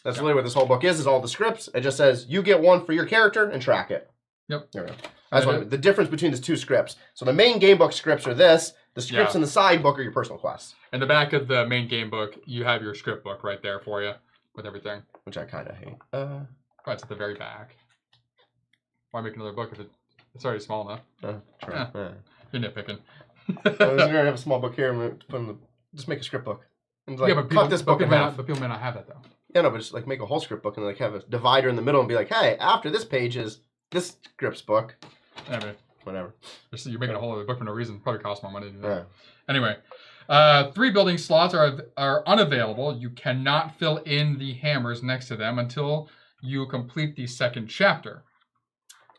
Speaker 2: That's really what this whole book is all the scripts. It just says you get one for your character and track it.
Speaker 1: Yep.
Speaker 2: There we go. That's the difference between the two scripts. So the main game book scripts are this. The scripts in the side book are your personal quests.
Speaker 1: In the back of the main game book, you have your script book right there for you with everything.
Speaker 2: Which I kind of hate.
Speaker 1: Right, it's at the very back. Why make another book if it's already small enough?
Speaker 2: True.
Speaker 1: You're nitpicking.
Speaker 2: I was going to have a small book here and just make a script book. And
Speaker 1: But people may not have that though.
Speaker 2: Yeah, no, but just like make a whole script book and like have a divider in the middle and be like, hey, after this page is this scripts book.
Speaker 1: Yeah, man.
Speaker 2: Whatever.
Speaker 1: You're making a whole other book for no reason. Probably costs more money to do that.
Speaker 2: Yeah.
Speaker 1: Anyway, 3 building slots are unavailable. You cannot fill in the hammers next to them until you complete the second chapter.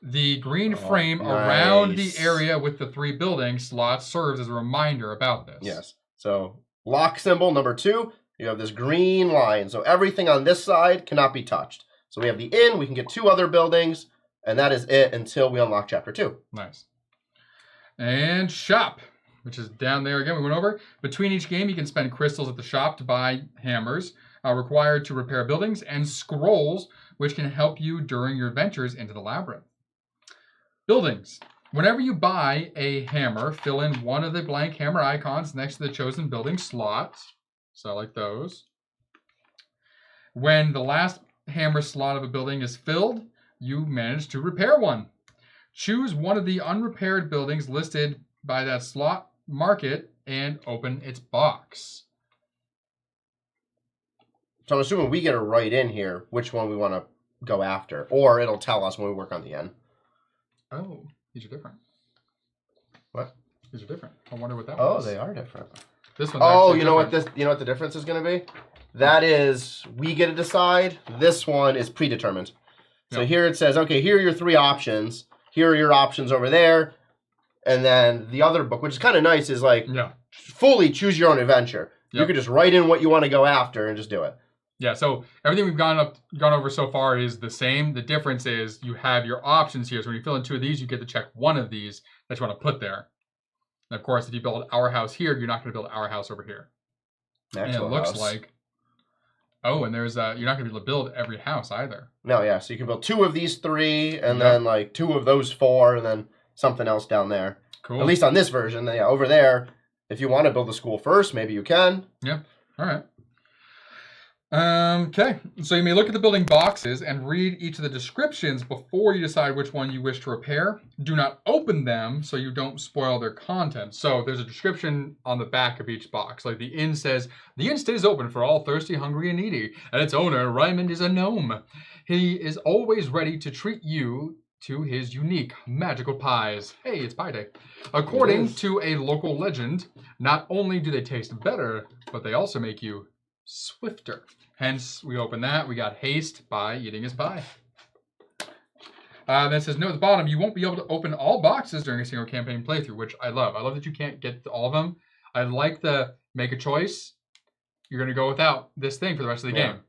Speaker 1: The green frame around the area with the 3 building slots serves as a reminder about this.
Speaker 2: Yes. So lock symbol number 2, you have this green line. So everything on this side cannot be touched. So we have the inn, we can get 2 other buildings, and that is it until we unlock chapter 2.
Speaker 1: Nice. And shop, which is down there again. We went over. Between each game, you can spend crystals at the shop to buy hammers required to repair buildings and scrolls, which can help you during your adventures into the labyrinth. Buildings. Whenever you buy a hammer, fill in one of the blank hammer icons next to the chosen building slot. So like those. When the last hammer slot of a building is filled, you manage to repair one. Choose one of the unrepaired buildings listed by that slot, mark it, and open its box.
Speaker 2: So I'm assuming we get to write in here which one we want to go after, or it'll tell us when we work on the end.
Speaker 1: Oh, these are different.
Speaker 2: What?
Speaker 1: These are different. I wonder what that was.
Speaker 2: Oh, they are different.
Speaker 1: This one's
Speaker 2: you know what the difference is going to be? That is, we get to decide. This one is predetermined. So here it says, okay, here are your 3 options. Here are your options over there. And then the other book, which is kind of nice, is like fully choose your own adventure. You could just write in what you want to go after and just do it.
Speaker 1: Yeah, so everything we've gone over so far is the same. The difference is you have your options here. So when you fill in 2 of these, you get to check one of these that you want to put there. And of course, if you build our house here, you're not going to build our house over here. And it looks like... Oh, and there's you're not going to be able to build every house either.
Speaker 2: No, yeah. So you can build 2 of these 3, and then like 2 of those 4, and then something else down there.
Speaker 1: Cool.
Speaker 2: At least on this version. Yeah, over there, if you want to build a school first, maybe you can.
Speaker 1: Yeah. All right. Okay. So you may look at the building boxes and read each of the descriptions before you decide which one you wish to repair. Do not open them so you don't spoil their content. So there's a description on the back of each box. Like the inn says, the inn stays open for all thirsty, hungry, and needy. And its owner, Raymond, is a gnome. He is always ready to treat you to his unique magical pies. Hey, it's pie day. According to a local legend, not only do they taste better, but they also make you swifter. Hence, we open that. We got haste by eating his pie. Then it says, no, at the bottom, you won't be able to open all boxes during a single campaign playthrough, which I love. I love that you can't get to all of them. I like the make a choice. You're going to go without this thing for the rest of the game.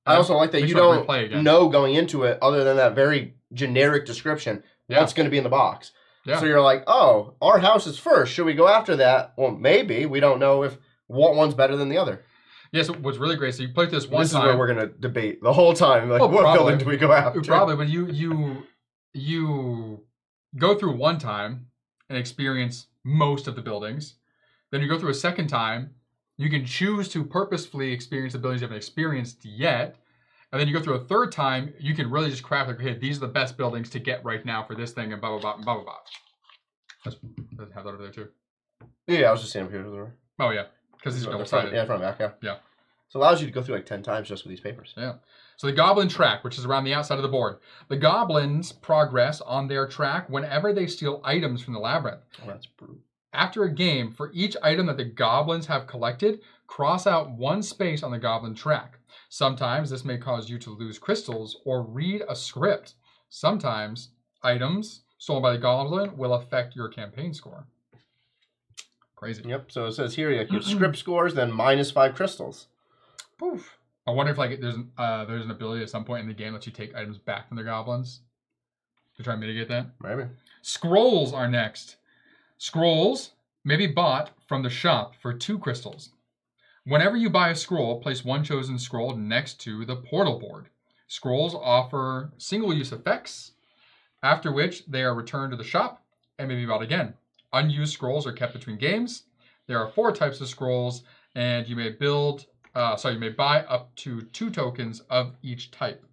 Speaker 2: I also like that you don't know going into it, other than that very generic description, what's going to be in the box. Yeah. So you're like, oh, our house is first. Should we go after that? Well, maybe. We don't know if what one's better than the other.
Speaker 1: Yeah, so what's really great, so you play this one time.
Speaker 2: This is where we're going to debate the whole time. Like, what building do we go after?
Speaker 1: Probably, but you go through one time and experience most of the buildings. Then you go through a second time. You can choose to purposefully experience the buildings you haven't experienced yet. And then you go through a third time, you can really just craft like, hey, these are the best buildings to get right now for this thing, and blah, blah, blah, and blah, blah, blah. Let's have that over there, too.
Speaker 2: Yeah, I was just saying up here.
Speaker 1: Oh, yeah. Because these are double-sided.
Speaker 2: Yeah, front and back,
Speaker 1: yeah.
Speaker 2: So it allows you to go through like 10 times just with these papers.
Speaker 1: Yeah. So the goblin track, which is around the outside of the board. The goblins progress on their track whenever they steal items from the labyrinth.
Speaker 2: Oh, that's brutal.
Speaker 1: After a game, for each item that the goblins have collected, cross out one space on the goblin track. Sometimes this may cause you to lose crystals or read a script. Sometimes items stolen by the goblin will affect your campaign score. Crazy.
Speaker 2: Yep. So it says here you have script scores, then -5 crystals.
Speaker 1: Poof. I wonder if like there's an ability at some point in the game that you take items back from the goblins to try and mitigate that.
Speaker 2: Maybe.
Speaker 1: Scrolls are next. Scrolls may be bought from the shop for 2 crystals. Whenever you buy a scroll, place one chosen scroll next to the portal board. Scrolls offer single-use effects, after which they are returned to the shop and may be bought again. Unused scrolls are kept between games. There are 4 types of scrolls, and you may you may buy up to 2 tokens of each type.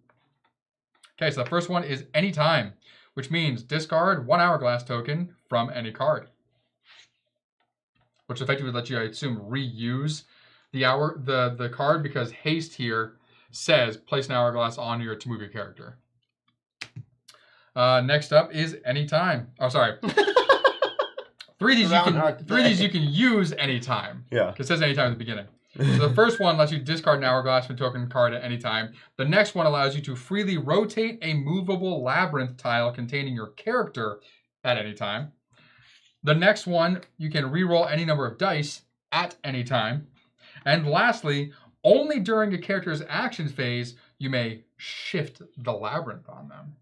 Speaker 1: Okay, so the first one is anytime, which means discard 1 hourglass token from any card. Which effectively lets you, I assume, reuse the card, because haste here says place an hourglass on here to move your character. Next up is anytime. Oh, sorry. 3 of these you can use anytime.
Speaker 2: Yeah.
Speaker 1: It says anytime at the beginning. So the first one lets you discard an hourglass from token card at any time. The next one allows you to freely rotate a movable labyrinth tile containing your character at any time. The next one, you can re-roll any number of dice at any time. And lastly, only during a character's action phase, you may shift the labyrinth on them.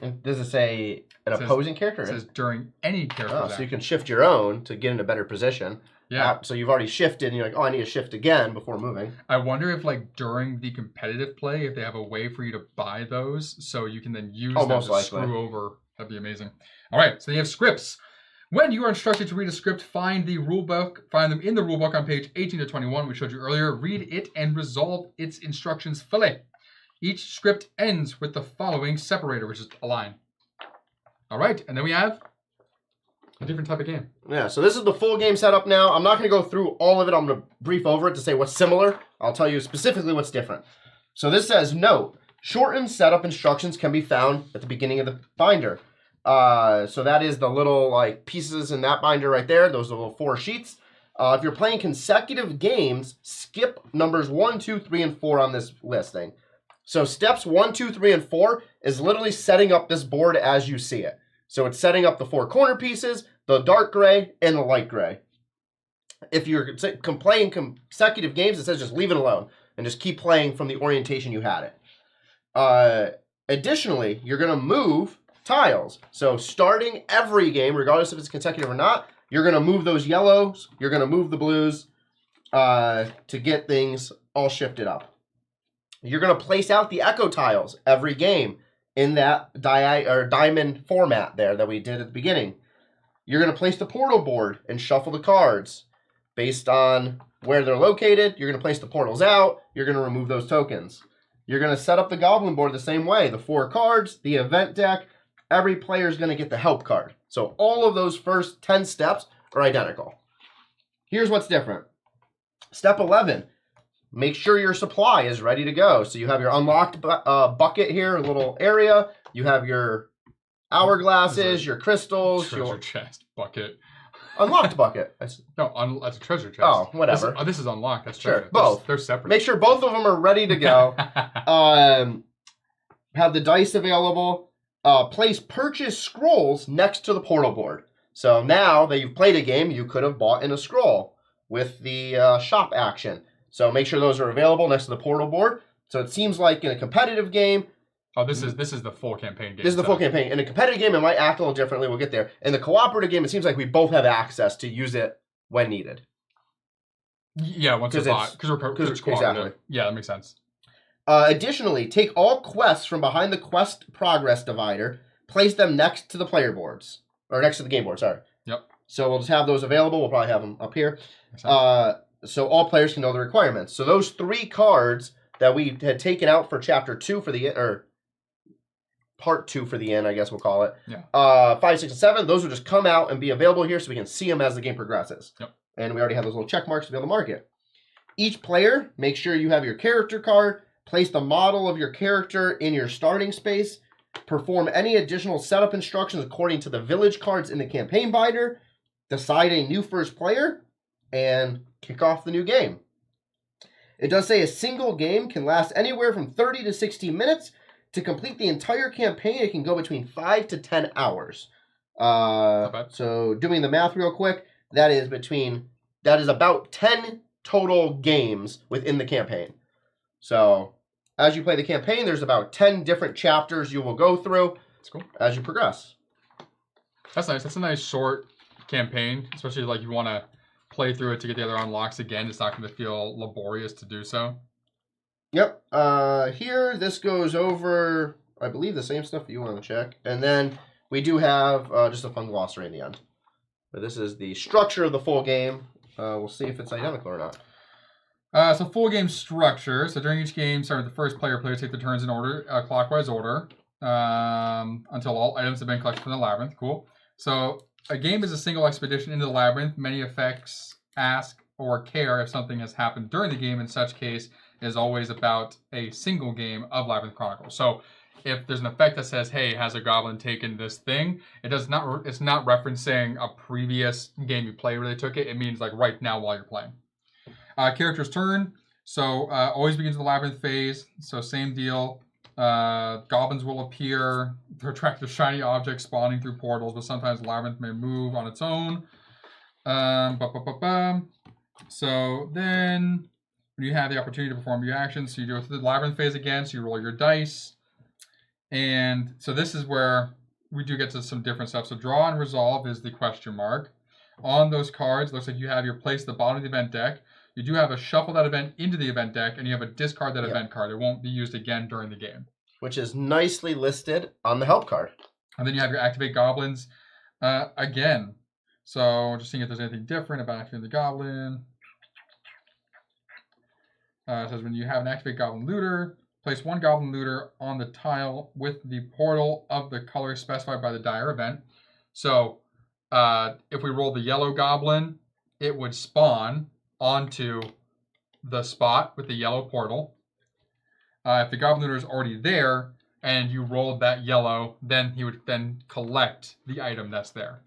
Speaker 2: And does it say opposing character?
Speaker 1: It says during any character's action.
Speaker 2: So you can shift your own to get in a better position.
Speaker 1: Yeah.
Speaker 2: So you've already shifted, and you're like, oh, I need to shift again before moving.
Speaker 1: I wonder if, like, during the competitive play, if they have a way for you to buy those, so you can then use them to screw over. That'd be amazing. All right, so you have scripts. When you are instructed to read a script, find them in the rulebook on page 18 to 21, we showed you earlier. Read it and resolve its instructions fully. Each script ends with the following separator, which is a line. All right, and then we have a different type of game.
Speaker 2: Yeah, so this is the full game setup now. I'm not going to go through all of it. I'm going to brief over it to say what's similar. I'll tell you specifically what's different. So this says, note, shortened setup instructions can be found at the beginning of the binder. So that is the little like pieces in that binder right there. Those are the little 4 sheets. If you're playing consecutive games, skip numbers 1, 2, 3, and 4 on this listing. So steps 1, 2, 3, and 4 is literally setting up this board as you see it. So it's setting up the 4 corner pieces, the dark gray, and the light gray. If you're playing consecutive games, it says just leave it alone and just keep playing from the orientation you had it. Additionally, you're going to move tiles. So starting every game, regardless if it's consecutive or not, you're going to move those yellows, you're going to move the blues to get things all shifted up. You're going to place out the echo tiles every game in that diamond format there that we did at the beginning. You're going to place the portal board and shuffle the cards based on where they're located. You're going to place the portals out. You're going to remove those tokens. You're going to set up the goblin board the same way. The 4 cards, the event deck, every player is going to get the help card. So all of those first 10 steps are identical. Here's what's different. Step 11, make sure your supply is ready to go. So you have your unlocked bucket here, a little area. You have your hourglasses, your crystals.
Speaker 1: Treasure chest bucket.
Speaker 2: Unlocked bucket.
Speaker 1: No, that's a treasure chest.
Speaker 2: Oh, whatever.
Speaker 1: This is unlocked. That's treasure.
Speaker 2: Sure, both.
Speaker 1: They're separate.
Speaker 2: Make sure both of them are ready to go. Have the dice available. Place purchase scrolls next to the portal board. So now that you've played a game, you could have bought in a scroll with the shop action. So make sure those are available next to the portal board. So it seems like in a competitive game.
Speaker 1: Oh, this is the full campaign game.
Speaker 2: This is the full campaign. In a competitive game, it might act a little differently. We'll get there. In the cooperative game, it seems like we both have access to use it when needed.
Speaker 1: Yeah, once it's bought. Because it's cooperative.
Speaker 2: Exactly.
Speaker 1: Yeah, that makes sense.
Speaker 2: Additionally, take all quests from behind the quest progress divider, place them next to the player boards. Or next to the game board, sorry.
Speaker 1: Yep.
Speaker 2: So we'll just have those available. We'll probably have them up here. So all players can know the requirements. So those 3 cards that we had taken out for chapter 2 for the or part 2 for the end, I guess we'll call it.
Speaker 1: Yeah.
Speaker 2: 5, 6, and 7. Those will just come out and be available here so we can see them as the game progresses.
Speaker 1: Yep.
Speaker 2: And we already have those little check marks to be able to mark it. Each player, make sure you have your character card. Place the model of your character in your starting space. Perform any additional setup instructions according to the village cards in the campaign binder. decide a new first player, and kick off the new game. It does say a single game can last anywhere from 30 to 60 minutes. To complete the entire campaign, it can go between 5 to 10 hours. So doing the math real quick, that is about 10 total games within the campaign. So as you play the campaign, there's about 10 different chapters you will go through.
Speaker 1: That's cool.
Speaker 2: As you progress.
Speaker 1: That's nice. That's a nice short campaign, especially like you want to play through it to get the other unlocks again. It's not going to feel laborious to do so.
Speaker 2: Yep. Here, this goes over, I believe, the same stuff that you want to check. And then we do have just a fun glossary in the end. But this is the structure of the full game. We'll see if it's identical or not.
Speaker 1: So full game structure. So during each game, start with the first player. Players take the turns in order, clockwise order, until all items have been collected from the labyrinth. Cool. So a game is a single expedition into the labyrinth. Many effects ask or care if something has happened during the game. In such case, it is always about a single game of Labyrinth Chronicles. So if there's an effect that says, "Hey, has a goblin taken this thing?" It's not referencing a previous game you played where they took it. It means like right now while you're playing. Character's turn. So always begins the labyrinth phase. So same deal. Goblins will appear. They're attracted to shiny objects spawning through portals, but sometimes the labyrinth may move on its own. So then when you have the opportunity to perform your actions, so you go through the labyrinth phase again, so you roll your dice. And so this is where we do get to some different stuff. So draw and resolve is the question mark. On those cards, looks like you have your place at the bottom of the event deck. You do have a shuffle that event into the event deck, and you have a discard that event card. It won't be used again during the game.
Speaker 2: Which is nicely listed on the help card. And
Speaker 1: then you have your activate goblins again. So just seeing if there's anything different about activating the goblin. It says when you have an activate goblin looter, place one goblin looter on the tile with the portal of the color specified by the dire event. So if we roll the yellow goblin, it would spawn onto the spot with the yellow portal. If the goblin looter is already there and you rolled that yellow, then he would then collect the item that's there.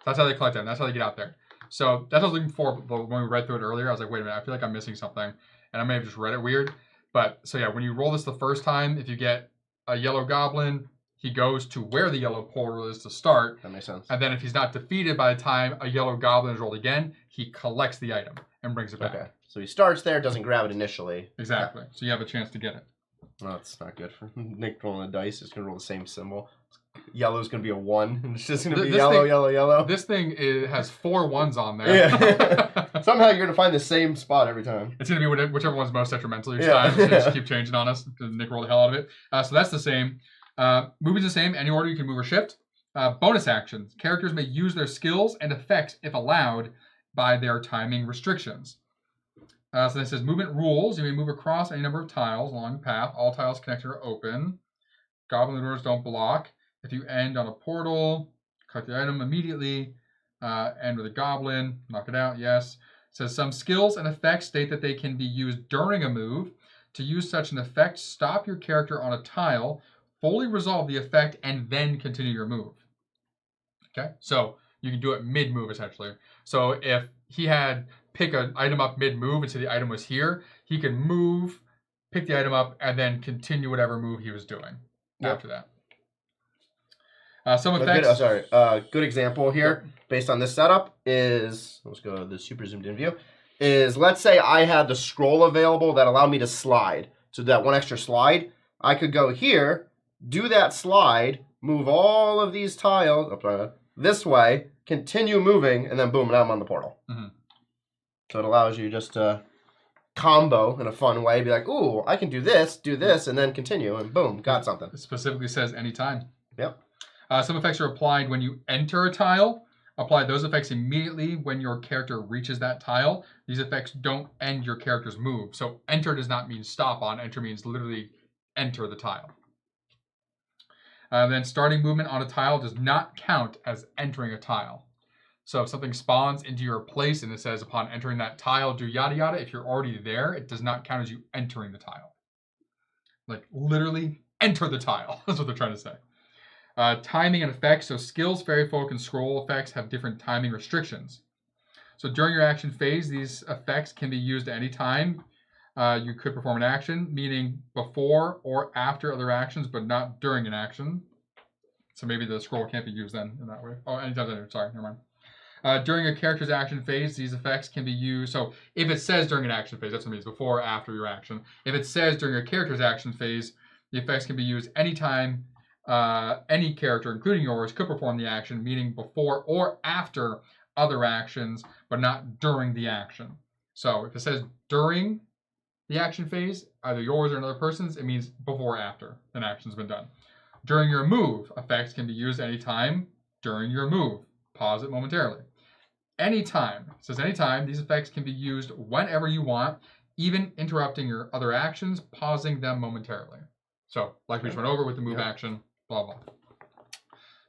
Speaker 1: That's how they collect them. That's how they get out there. So that's what I was looking for when we read through it earlier. I was like, wait a minute, I feel like I'm missing something. And I may have just read it weird. But so yeah, when you roll this the first time, if you get a yellow goblin, he goes to where the yellow portal is to start.
Speaker 2: That makes sense.
Speaker 1: And then if he's not defeated by the time a yellow goblin is rolled again, he collects the item and brings it back. Okay.
Speaker 2: So he starts there, doesn't grab it initially.
Speaker 1: Exactly. So you have a chance to get it.
Speaker 2: Well, that's not good for Nick rolling the dice. It's going to roll the same symbol. Yellow's going to be a 1. And it's just going to be yellow, yellow, yellow.
Speaker 1: This thing has 4 ones on there.
Speaker 2: Yeah. Somehow you're going to find the same spot every time.
Speaker 1: It's going to be whichever one's most detrimental each time. It's going to just keep changing on us. Nick roll the hell out of it. So that's the same. Moving's the same. Any order you can move or shift. Bonus actions. Characters may use their skills and effects if allowed by their timing restrictions. So this says movement rules. You may move across any number of tiles along the path. All tiles connected are open. Goblin doors don't block. If you end on a portal, collect the item immediately. End with a goblin, knock it out, yes. It says some skills and effects state that they can be used during a move. To use such an effect, stop your character on a tile, fully resolve the effect, and then continue your move. Okay, so you can do it mid-move essentially. So if he had pick an item up mid-move and say the item was here, he can move, pick the item up, and then continue whatever move he was doing after that. Some effects.
Speaker 2: Good example here, based on this setup, is, let's go to the super zoomed in view, is let's say I had the scroll available that allowed me to slide. So that one extra slide, I could go here, do that slide, move all of these tiles this way, continue moving, and then boom, now I'm on the portal. Mm-hmm. So it allows you just to combo in a fun way, be like, ooh, I can do this, and then continue, and boom, got something.
Speaker 1: It specifically says anytime.
Speaker 2: Yep.
Speaker 1: Some effects are applied when you enter a tile. Apply those effects immediately when your character reaches that tile. These effects don't end your character's move. So enter does not mean stop on. Enter means literally enter the tile. Then starting movement on a tile does not count as entering a tile. So if something spawns into your place and it says upon entering that tile, do yada yada, if you're already there, it does not count as you entering the tile. Like literally enter the tile. That's what they're trying to say. Timing and effects. So skills, fairy folk, and scroll effects have different timing restrictions. So during your action phase, these effects can be used at any time. You could perform an action, meaning before or after other actions, but not during an action. So maybe the scroll can't be used then in that way. Oh, anytime. Sorry, never mind. During a character's action phase, these effects can be used. So if it says during an action phase, that's what it means, before or after your action. If it says during a character's action phase, the effects can be used anytime any character, including yours, could perform the action, meaning before or after other actions, but not during the action. So if it says during the action phase, either yours or another person's, it means before or after an action's been done. During your move, effects can be used anytime during your move. Pause it momentarily. Anytime, it says anytime, these effects can be used whenever you want, even interrupting your other actions, pausing them momentarily. So, like we just went over with the move action, blah, blah.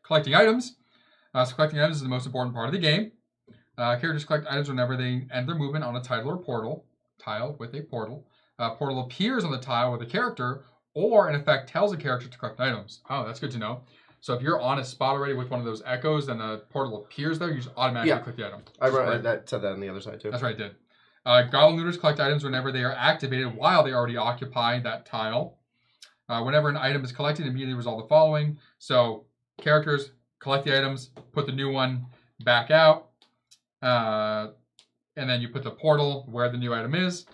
Speaker 1: Collecting items. So collecting items is the most important part of the game. Characters collect items whenever they end their movement on a tile or portal. Tile with a portal. Portal appears on the tile with a character, or in effect tells a character to collect items. Oh, that's good to know. So if you're on a spot already with one of those echoes, then a portal appears there, you just automatically click the item.
Speaker 2: I wrote that, said that on the other side too.
Speaker 1: That's right, I did. Goblin looters collect items whenever they are activated while they already occupy that tile. Whenever an item is collected, immediately resolve the following. So characters collect the items, put the new one back out, and then you put the portal where the new item is.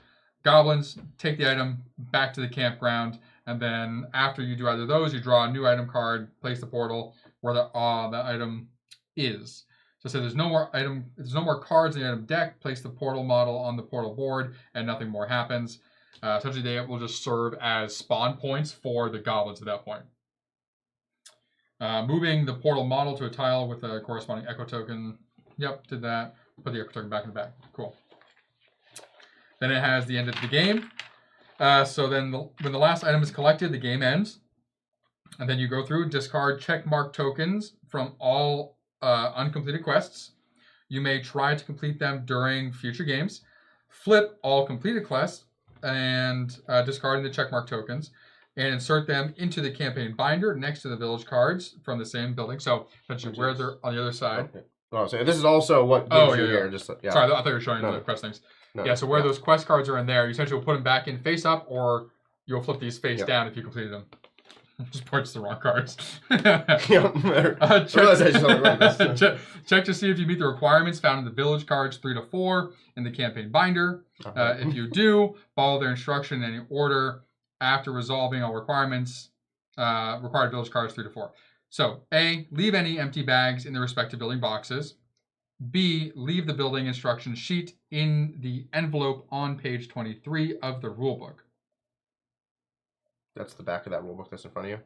Speaker 1: Goblins take the item back to the campground, and then after you do either of those, you draw a new item card, place the portal where the item is. So say there's no more cards in the item deck, place the portal model on the portal board, and nothing more happens. Essentially, they will just serve as spawn points for the goblins at that point. Moving the portal model to a tile with a corresponding echo token. Yep, did that. Put the echo token back in the back. Cool. Then it has the end of the game. So then when the last item is collected, the game ends. And then you go through, discard checkmark tokens from all uncompleted quests. You may try to complete them during future games. Flip all completed quests and discarding the checkmark tokens and insert them into the campaign binder next to the village cards from the same building. So essentially where they're on the other side.
Speaker 2: Okay. Oh, so this is also what gives you here. Just,
Speaker 1: Sorry, I thought you were showing the quest things.
Speaker 2: No,
Speaker 1: yeah, so where those quest cards are in there, you essentially will put them back in face up, or you'll flip these face down if you completed them. Just purchase the wrong cards. Check to see if you meet the requirements found in the village cards 3 to 4 in the campaign binder. If you do, follow their instruction in any order after resolving all requirements. Required village cards 3 to 4. So, A, leave any empty bags in the respective building boxes. B, leave the building instruction sheet in the envelope on page 23 of the rulebook.
Speaker 2: That's the back of that rulebook that's in front of you.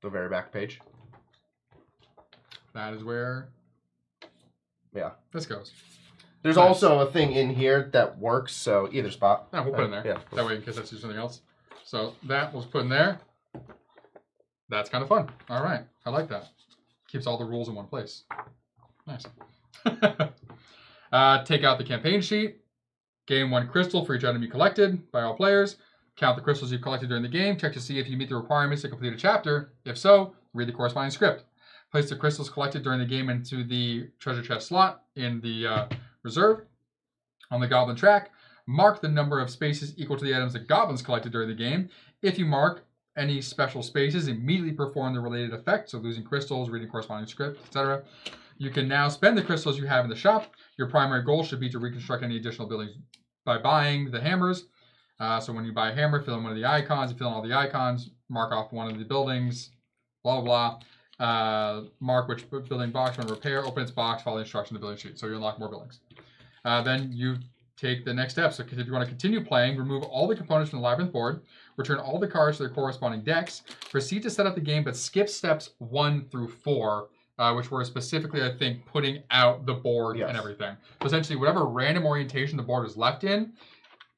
Speaker 2: The very back page.
Speaker 1: That is where this goes.
Speaker 2: There's also a thing in here that works, so either spot.
Speaker 1: Yeah, we'll put it in there.
Speaker 2: Yeah.
Speaker 1: That way in case that's something else. So that was put in there. That's kind of fun. All right. I like that. Keeps all the rules in one place. Nice. Take out the campaign sheet. Gain 1 crystal for each item you collected by all players. Count the crystals you've collected during the game. Check to see if you meet the requirements to complete a chapter. If so, read the corresponding script. Place the crystals collected during the game into the treasure chest slot in the reserve on the goblin track. Mark the number of spaces equal to the items that goblins collected during the game. If you mark any special spaces, immediately perform the related effect, so losing crystals, reading corresponding script, etc. You can now spend the crystals you have in the shop. Your primary goal should be to reconstruct any additional buildings by buying the hammers. So when you buy a hammer, fill in one of the icons. You fill in all the icons, mark off one of the buildings, blah, blah, blah. Mark which building box you want to repair, open its box, follow the instructions of the building sheet. So you unlock more buildings. Then you take the next step. So if you want to continue playing, remove all the components from the Labyrinth board, return all the cards to their corresponding decks, proceed to set up the game, but skip steps 1 through 4, which were specifically, I think, putting out the board and everything. So essentially, whatever random orientation the board is left in,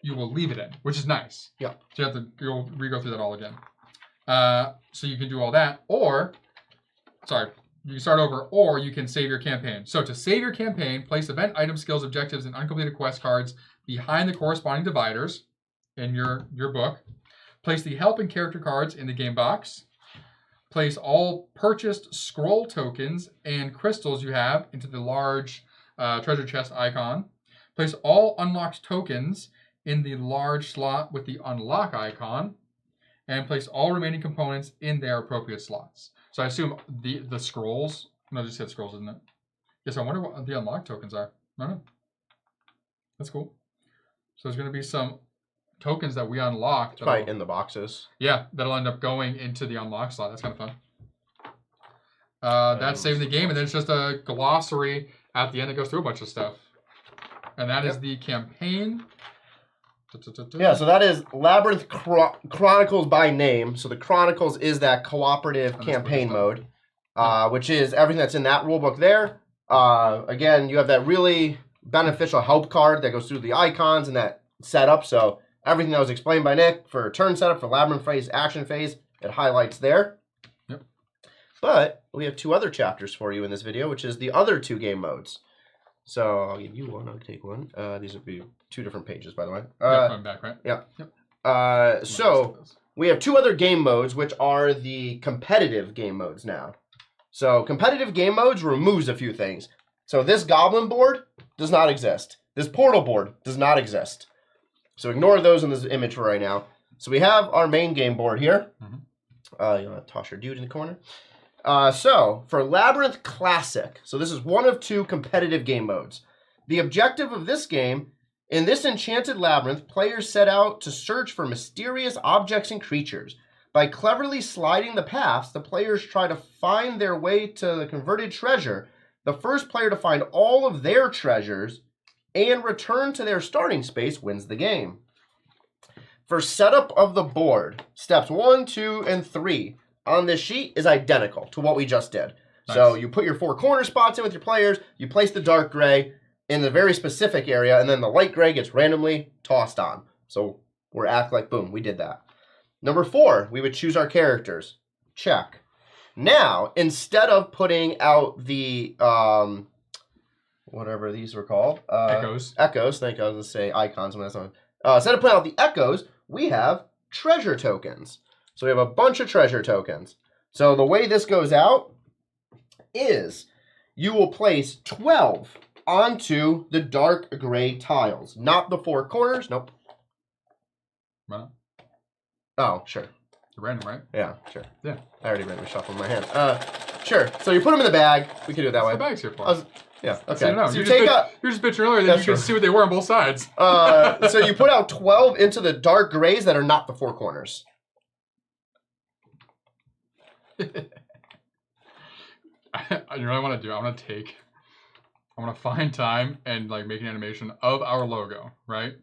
Speaker 1: you will leave it in, which is nice.
Speaker 2: Yeah.
Speaker 1: So you have to re-go through that all again. So you can do all that, or, sorry, you can start over, or you can save your campaign. So to save your campaign, place event, item, skills, objectives, and uncompleted quest cards behind the corresponding dividers in your book. Place the help and character cards in the game box. Place all purchased scroll tokens and crystals you have into the large treasure chest icon. Place all unlocked tokens in the large slot with the unlock icon. And place all remaining components in their appropriate slots. So I assume the scrolls... No, I just said scrolls, isn't it? Yes, I wonder what the unlock tokens are. I don't know. That's cool. So there's going to be some tokens that we unlock.
Speaker 2: Probably in the boxes.
Speaker 1: Yeah, that'll end up going into the unlock slot. That's kind of fun. That's saving the game, and then it's just a glossary at the end that goes through a bunch of stuff. And that is the campaign.
Speaker 2: Yeah, so that is Labyrinth Chronicles by name. So the Chronicles is that cooperative campaign mode, which is everything that's in that rulebook there. Again, you have that really beneficial help card that goes through the icons and that setup. So everything that was explained by Nick for turn setup, for Labyrinth phase, action phase, it highlights there.
Speaker 1: Yep.
Speaker 2: But we have 2 other chapters for you in this video, which is the other 2 game modes. So I'll give you one. I'll take one. These would be 2 different pages, by the way.
Speaker 1: Going back, right?
Speaker 2: Yeah. Yep. So we have 2 other game modes, which are the competitive game modes now. So competitive game modes removes a few things. So this goblin board does not exist. This portal board does not exist. So ignore those in this image for right now. So we have our main game board here. Mm-hmm. You want to toss your dude in the corner. So for Labyrinth Classic, so this is one of 2 competitive game modes. The objective of this game, in this enchanted labyrinth, players set out to search for mysterious objects and creatures. By cleverly sliding the paths, the players try to find their way to the converted treasure. The first player to find all of their treasures and return to their starting space wins the game. For setup of the board, steps 1, 2, and 3 on this sheet is identical to what we just did. Nice. So you put your 4 corner spots in with your players, you place the dark gray in the very specific area, and then the light gray gets randomly tossed on. So we're act like, boom, we did that. Number 4, we would choose our characters. Check. Now, instead of putting out the, whatever these were called.
Speaker 1: Echoes.
Speaker 2: Echoes, thank you. I was going to say icons. Instead of putting out the echoes, we have treasure tokens. So we have a bunch of treasure tokens. So the way this goes out is you will place 12 onto the dark gray tiles. Not the 4 corners. Nope.
Speaker 1: Well.
Speaker 2: Oh, sure.
Speaker 1: Random, right?
Speaker 2: Yeah, sure.
Speaker 1: Yeah.
Speaker 2: I already random shuffled my hand. Sure. So you put them in the bag. We can do it that way.
Speaker 1: The bag's here for.
Speaker 2: Yeah, okay.
Speaker 1: So you just pitched earlier that you could see what they were on both sides.
Speaker 2: So you put out 12 into the dark grays that are not the 4 corners.
Speaker 1: You know what I want to do? I want to find time and like make an animation of our logo, right?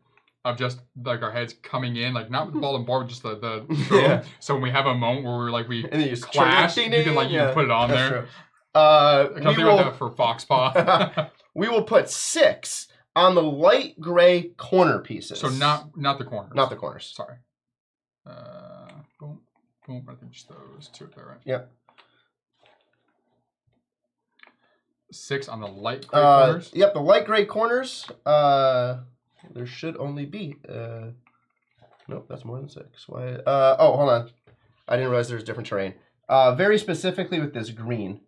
Speaker 1: Of just like our heads coming in, like not with the ball and board, just the yeah. So when we have a moment where we clash, you can put it on there.
Speaker 2: True.
Speaker 1: I we will that for Foxpaw.
Speaker 2: We will put 6 on the light gray corner pieces.
Speaker 1: So not the corners.
Speaker 2: Not the corners.
Speaker 1: Sorry. Boom, boom. I think just those 2 there, right?
Speaker 2: Yep.
Speaker 1: 6 on the light gray corners.
Speaker 2: Yep, the light gray corners. There should only be. Nope, that's more than 6. Why? Oh, hold on. I didn't realize there's different terrain. Very specifically with this green.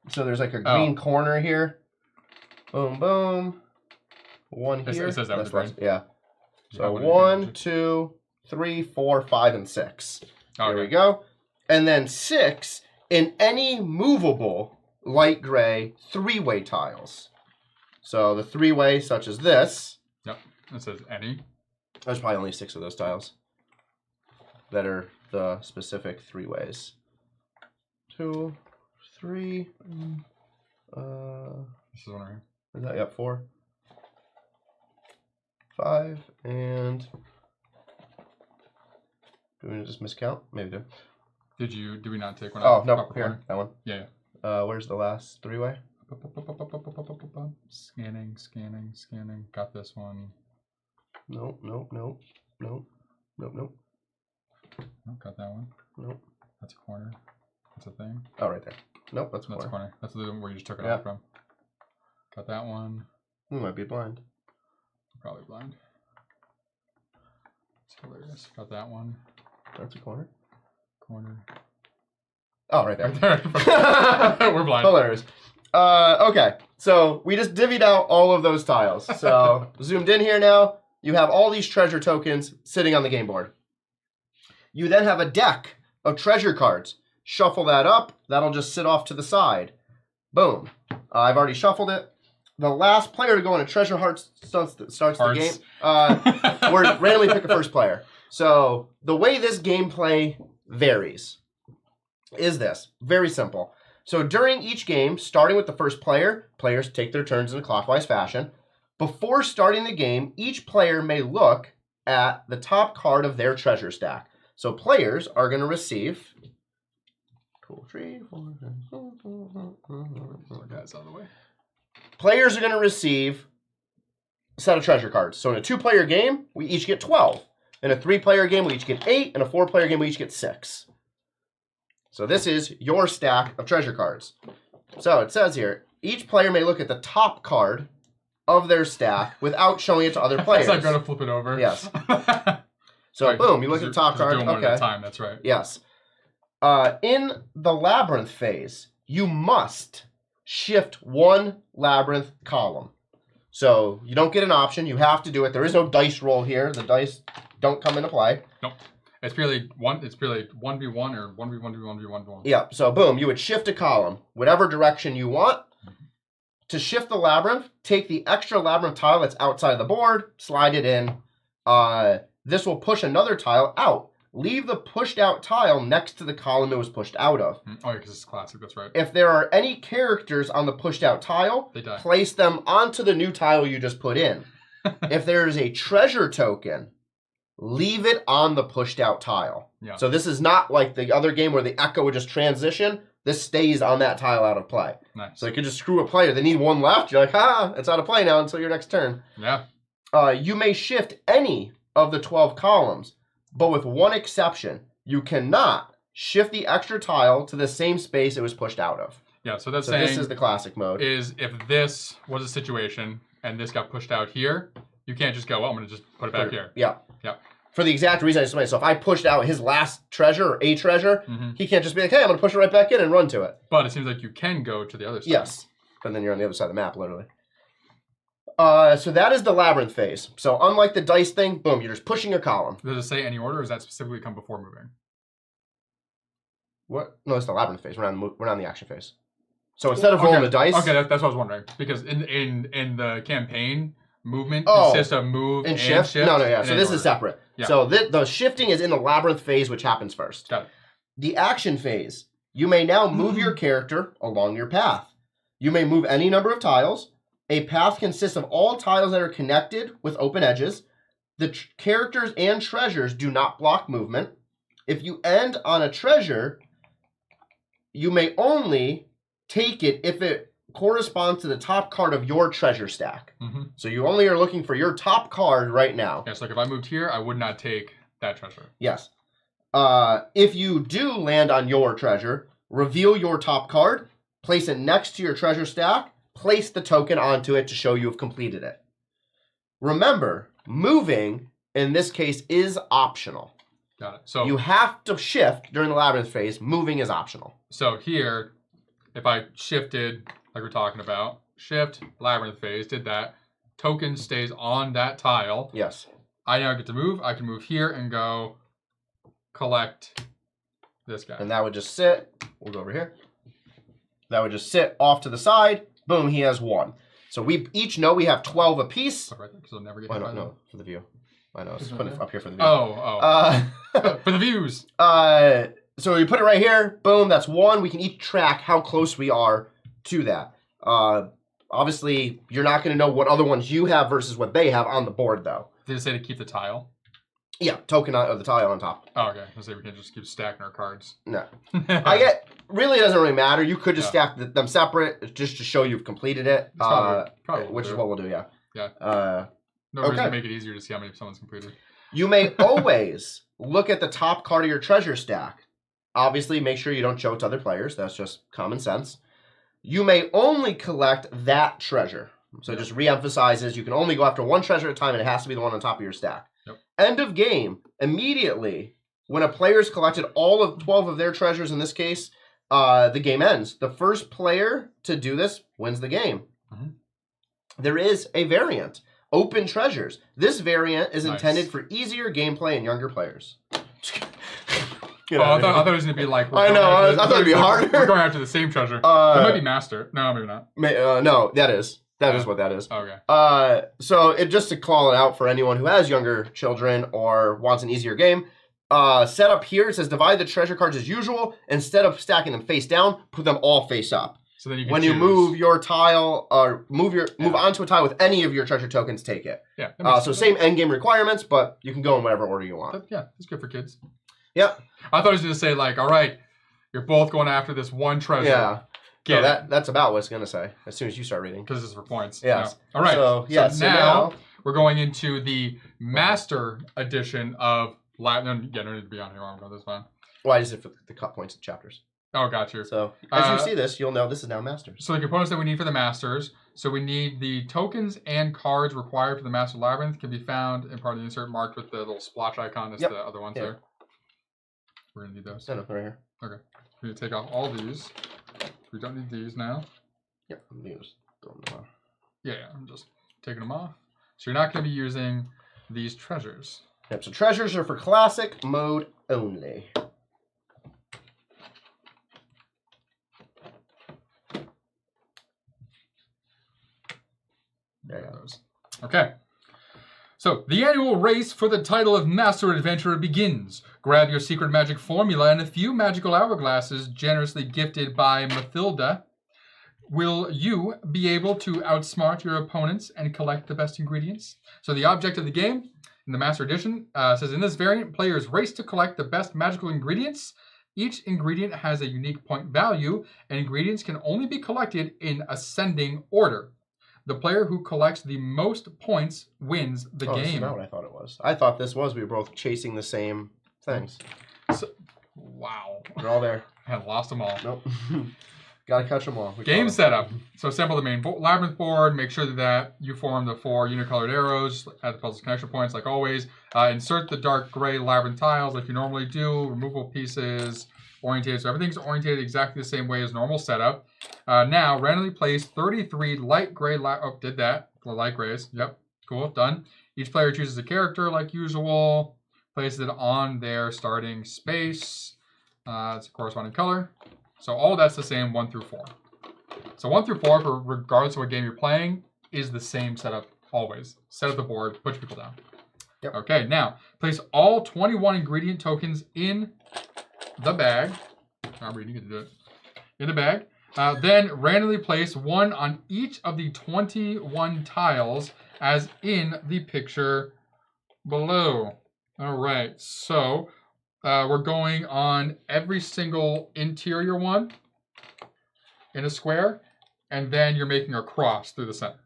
Speaker 2: So there's like a green corner here. Boom, boom. 1 here.
Speaker 1: It says that was green.
Speaker 2: Yeah. So 1, 2, 3, 4, 5, and 6. Okay. There we go. And then 6 in any movable light gray 3-way tiles. So the 3-way, such as this.
Speaker 1: Yep. It says any.
Speaker 2: There's probably only 6 of those tiles that are the specific 3-ways. 2, 3.
Speaker 1: This is one right here.
Speaker 2: Is that, yep, 4, 5, and do we just miscount? Maybe do.
Speaker 1: Did we not take one?
Speaker 2: Oh, no, here, that one.
Speaker 1: Yeah.
Speaker 2: Where's the last 3-way?
Speaker 1: Scanning. Got this one.
Speaker 2: Nope.
Speaker 1: Nope, got that one.
Speaker 2: Nope.
Speaker 1: That's a corner. That's a thing.
Speaker 2: Oh, right there. Nope, that's a corner.
Speaker 1: That's a corner. That's the one where you just took it off from. Got that one.
Speaker 2: We might be blind.
Speaker 1: Probably blind. It's hilarious. Got that one.
Speaker 2: That's a corner.
Speaker 1: Corner.
Speaker 2: Oh, right there.
Speaker 1: We're blind.
Speaker 2: Hilarious. Okay, so we just divvied out all of those tiles. So zoomed in here now. You have all these treasure tokens sitting on the game board. You then have a deck of treasure cards. Shuffle that up. That'll just sit off to the side. Boom. I've already shuffled it. The last player to go on a treasure heart starts the game. We're randomly pick a first player. So the way this gameplay varies is this. Very simple. So during each game, starting with the first player, players take their turns in a clockwise fashion. Before starting the game, each player may look at the top card of their treasure stack. So players are going to receive... Cool. 3, 4, 5,
Speaker 1: Guys out of the way.
Speaker 2: Players are going to receive a set of treasure cards. So in a 2-player game, we each get 12. In a 3-player game, we each get 8. In a 4-player game, we each get 6. So this is your stack of treasure cards. So it says here, each player may look at the top card of their stack without showing it to other players.
Speaker 1: It's like going to flip it over.
Speaker 2: Yes. So
Speaker 1: right,
Speaker 2: boom, you look at the top card.
Speaker 1: Doing one at a time, that's right.
Speaker 2: Yes. In the Labyrinth phase, you must shift one Labyrinth column. So you don't get an option. You have to do it. There is no dice roll here. The dice don't come into play.
Speaker 1: Nope. It's purely 1v1 or 1v1v1v1v1.
Speaker 2: Yeah. So boom, you would shift a column, whatever direction you want. To shift the Labyrinth, take the extra Labyrinth tile that's outside the board, slide it in. This will push another tile out. Leave the pushed out tile next to the column it was pushed out of.
Speaker 1: Oh, yeah, because it's classic, that's right.
Speaker 2: If there are any characters on the pushed out tile,
Speaker 1: they die.
Speaker 2: Place them onto the new tile you just put in. If there is a treasure token, leave it on the pushed out tile.
Speaker 1: Yeah.
Speaker 2: So this is not like the other game where the echo would just transition. This stays on that tile out of play.
Speaker 1: Nice.
Speaker 2: So you could just screw a player. They need one left. You're like, it's out of play now until your next turn.
Speaker 1: Yeah.
Speaker 2: You may shift any of the 12 columns, but with one exception. You cannot shift the extra tile to the same space it was pushed out of.
Speaker 1: Yeah, so that's saying...
Speaker 2: this is the classic mode.
Speaker 1: Is if this was a situation and this got pushed out here, you can't just go, well, I'm going to just put it back here.
Speaker 2: Yeah.
Speaker 1: Yeah.
Speaker 2: For the exact reason I just made. So if I pushed out his last treasure or a treasure, he can't just be like, hey, I'm going to push it right back in and run to it.
Speaker 1: But it seems like you can go to the other side.
Speaker 2: Yes. But then you're on the other side of the map, literally. So that is the Labyrinth phase. So unlike the dice thing, boom, you're just pushing a column.
Speaker 1: Does it say any order, or does that specifically come before moving?
Speaker 2: What? No, it's the Labyrinth phase. We're not on the action phase. So instead of rolling the dice...
Speaker 1: Okay, that's what I was wondering. Because in the campaign, movement consists of move and shift.
Speaker 2: No, yeah. So this is separate. Yeah. So the shifting is in the Labyrinth phase, which happens first.
Speaker 1: Got it.
Speaker 2: The action phase, you may now move your character along your path. You may move any number of tiles. A path consists of all tiles that are connected with open edges. The characters and treasures do not block movement. If you end on a treasure, you may only take it if it corresponds to the top card of your treasure stack. So you only are looking for your top card right now.
Speaker 1: Yes, like if I moved here, I would not take that treasure.
Speaker 2: Yes. If you do land on your treasure, reveal your top card, place it next to your treasure stack, place the token onto it to show you have completed it. Remember, moving, in this case, is optional.
Speaker 1: Got it. So
Speaker 2: you have to shift during the Labyrinth phase. Moving is optional.
Speaker 1: So here, if I shifted, like we're talking about, shift, Labyrinth phase, did that, token stays on that tile.
Speaker 2: Yes.
Speaker 1: I now get to move. I can move here and go collect this guy.
Speaker 2: And that would just sit. We'll go over here. That would just sit off to the side. Boom, he has 1. So we each know we have 12 apiece.
Speaker 1: Right there, because I'll never get hit by
Speaker 2: no, for the view. I know, just put it up here for the view.
Speaker 1: For the views.
Speaker 2: So we put it right here. Boom, that's 1. We can each track how close we are to that. Obviously, you're not going to know what other ones you have versus what they have on the board, though.
Speaker 1: Did it say to keep the tile?
Speaker 2: Yeah, token of the tile on top.
Speaker 1: Oh, okay. I say we can just keep stacking our cards.
Speaker 2: No. Really, it doesn't really matter. You could just stack them separate just to show you've completed it.
Speaker 1: Probably
Speaker 2: which is what we'll do, yeah.
Speaker 1: Yeah. No reason to make it easier to see how many someone's completed.
Speaker 2: You may always look at the top card of your treasure stack. Obviously, make sure you don't show it to other players. That's just common sense. You may only collect that treasure. So it just re-emphasizes you can only go after one treasure at a time, and it has to be the one on top of your stack.
Speaker 1: Yep.
Speaker 2: End of game. Immediately, when a player's collected all of 12 of their treasures in this case, the game ends. The first player to do this wins the game. There is a variant, Open Treasures. This variant is intended for easier gameplay and younger players.
Speaker 1: I thought it was going to be like...
Speaker 2: I thought it'd be harder.
Speaker 1: We're going after the same treasure. It might be Master. No, maybe not.
Speaker 2: No, that is what that is.
Speaker 1: Okay.
Speaker 2: So just to call it out for anyone who has younger children or wants an easier game, setup here, it says divide the treasure cards as usual. Instead of stacking them face down, put them all face up.
Speaker 1: So then you can
Speaker 2: when you move your tile or move onto a tile with any of your treasure tokens, take it.
Speaker 1: Yeah.
Speaker 2: So same end game requirements, but you can go in whatever order you want.
Speaker 1: Yeah, it's good for kids.
Speaker 2: Yep.
Speaker 1: I thought it was going to say like, all right, you're both going after this one treasure.
Speaker 2: Yeah. That's about what it's going to say as soon as you start reading.
Speaker 1: Because this is for points.
Speaker 2: Yes.
Speaker 1: Yeah. All right.
Speaker 2: So
Speaker 1: now we're going into the Master Edition of Labyrinth. No need to be on here. I'm going this fine.
Speaker 2: Why is it for the cut points and chapters?
Speaker 1: Oh, got you.
Speaker 2: So as you see this, you'll know this is now Masters.
Speaker 1: So the components that we need for the Masters. So we need the tokens and cards required for the Master Labyrinth can be found in part of the insert marked with the little splotch icon. That's the other ones there. We're going to need those.
Speaker 2: No, right here.
Speaker 1: Okay. We're going to take off all these. We don't need these now.
Speaker 2: Yep. I'm just throwing them off.
Speaker 1: Yeah, I'm just taking them off. So you're not going to be using these treasures.
Speaker 2: Yep. So treasures are for classic mode only.
Speaker 1: There goes. Okay. So, the annual race for the title of Master Adventurer begins. Grab your secret magic formula and a few magical hourglasses generously gifted by Mathilda. Will you be able to outsmart your opponents and collect the best ingredients? So, the object of the game in the Master Edition says, in this variant, players race to collect the best magical ingredients. Each ingredient has a unique point value, and ingredients can only be collected in ascending order. The player who collects the most points wins the game.
Speaker 2: That's not what I thought it was. I thought this was we were both chasing the same things.
Speaker 1: So, wow.
Speaker 2: They're all there.
Speaker 1: I lost them all.
Speaker 2: Nope. Gotta catch them all.
Speaker 1: Game setup. So assemble the main labyrinth board. Make sure that you form the 4 unicolored arrows at the puzzle connection points like always. Insert the dark gray labyrinth tiles like you normally do. Removable pieces. Orientated. So everything's orientated exactly the same way as normal setup. Now, randomly place 33 light gray, did that. The light grays. Yep. Cool. Done. Each player chooses a character like usual. Places it on their starting space. It's a corresponding color. So all that's the same 1 through 4. So 1 through 4, for regardless of what game you're playing, is the same setup always. Set up the board, put your people down.
Speaker 2: Yep.
Speaker 1: Okay, now place all 21 ingredient tokens in the bag. I'm reading it to do it. In the bag. Then randomly place 1 on each of the 21 tiles as in the picture below. All right, so we're going on every single interior one in a square, and then you're making a cross through the center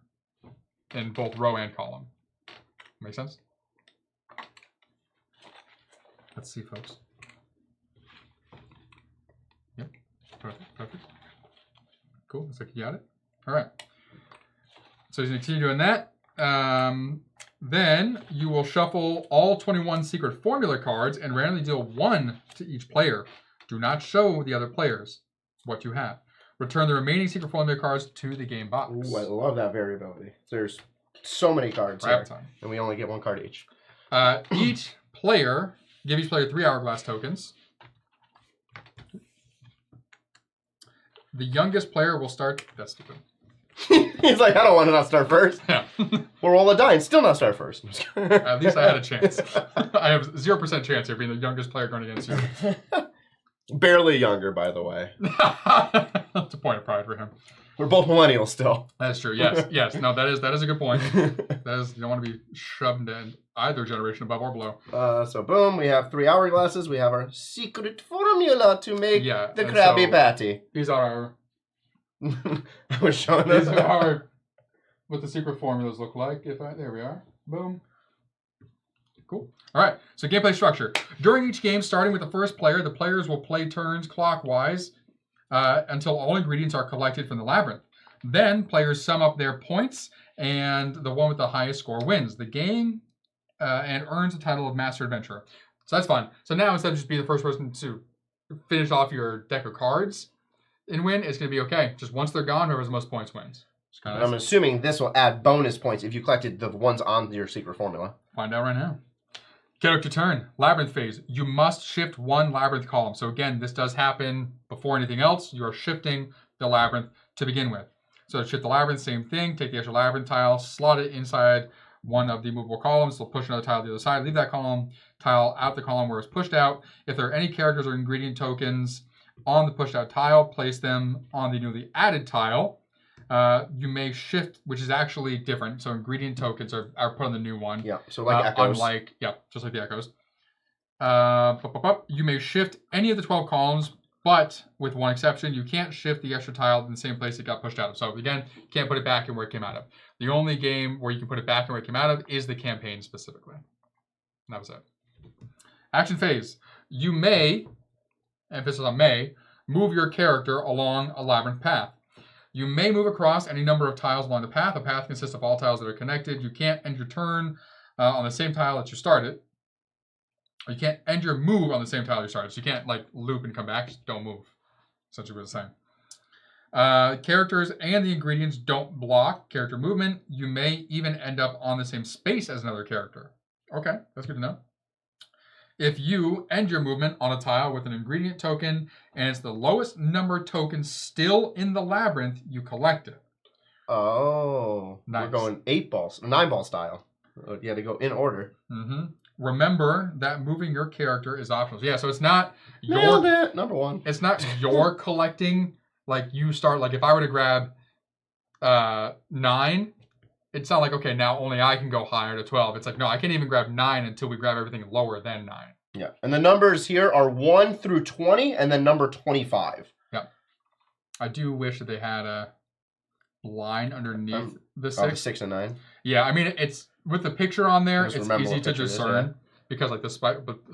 Speaker 1: in both row and column. Make sense? Let's see, folks. Yep, perfect. Cool, looks like you got it. All right. So as you continue doing that, then you will shuffle all 21 secret formula cards and randomly deal 1 to each player. Do not show the other players what you have. Return the remaining secret formula cards to the game box.
Speaker 2: Ooh, I love that variability. There's so many cards here, and we only get 1 card each.
Speaker 1: Give each player 3 hourglass tokens. The youngest player will start. That's stupid.
Speaker 2: He's like, I don't want to not start first.
Speaker 1: Yeah.
Speaker 2: We'll roll a die and still not start first.
Speaker 1: At least I had a chance. I have 0% chance here being the youngest player going against you.
Speaker 2: Barely younger, by the way.
Speaker 1: That's a point of pride for him.
Speaker 2: We're both millennials still.
Speaker 1: That's true. Yes. No, that is a good point. You don't want to be shoved in either generation above or below.
Speaker 2: So boom, we have 3 hourglasses. We have our secret formula to make the Krabby Patty.
Speaker 1: These are
Speaker 2: I was showing this.
Speaker 1: These are what the secret formulas look like. There we are. Boom. Cool. All right. So gameplay structure. During each game, starting with the first player, the players will play turns clockwise until all ingredients are collected from the labyrinth. Then players sum up their points, and the one with the highest score wins the game and earns the title of Master Adventurer. So that's fun. So now instead of just being the first person to finish off your deck of cards, win, it's going to be okay. Just once they're gone, whoever has the most points wins.
Speaker 2: I'm assuming this will add bonus points if you collected the ones on your secret formula.
Speaker 1: Find out right now. Character turn. Labyrinth phase. You must shift one labyrinth column. So again, this does happen before anything else. You are shifting the labyrinth to begin with. So to shift the labyrinth, same thing. Take the extra labyrinth tile, slot it inside one of the movable columns. So push another tile to the other side. Leave that tile out the column where it's pushed out. If there are any characters or ingredient tokens on the pushed out tile, place them on the newly added tile. You may shift, which is actually different. So ingredient tokens are put on the new one.
Speaker 2: Yeah, so like echoes.
Speaker 1: Just like the echoes. You may shift any of the 12 columns, but with one exception, you can't shift the extra tile in the same place it got pushed out of. So again, you can't put it back in where it came out of. The only game where you can put it back in where it came out of is the campaign specifically. And that was it. Action phase. You may, emphasis on may, move your character along a labyrinth path. You may move across any number of tiles along the path. A path consists of all tiles that are connected. You can't end your turn on the same tile that you started. You can't end your move on the same tile you started. So you can't like loop and come back. Just don't move. Essentially what it's saying. Characters and the ingredients don't block character movement. You may even end up on the same space as another character. Okay, that's good to know. If you end your movement on a tile with an ingredient token and it's the lowest number token still in the labyrinth, you collect it.
Speaker 2: Oh, nice. We're going 9 ball style. You had to go in order.
Speaker 1: Mm-hmm. Remember that moving your character is optional. Yeah, so it's not
Speaker 2: Nailed it. Number 1.
Speaker 1: It's not your collecting. Like you start, like if I were to grab 9, it's not like, okay, now only I can go higher to 12. It's like, no, I can't even grab 9 until we grab everything lower than 9.
Speaker 2: Yeah, and the numbers here are 1 through 20 and then number 25.
Speaker 1: Yeah. I do wish that they had a line underneath the 6.
Speaker 2: The 6 and 9.
Speaker 1: Yeah, I mean, it's with the picture on there, it's easy to discern because like the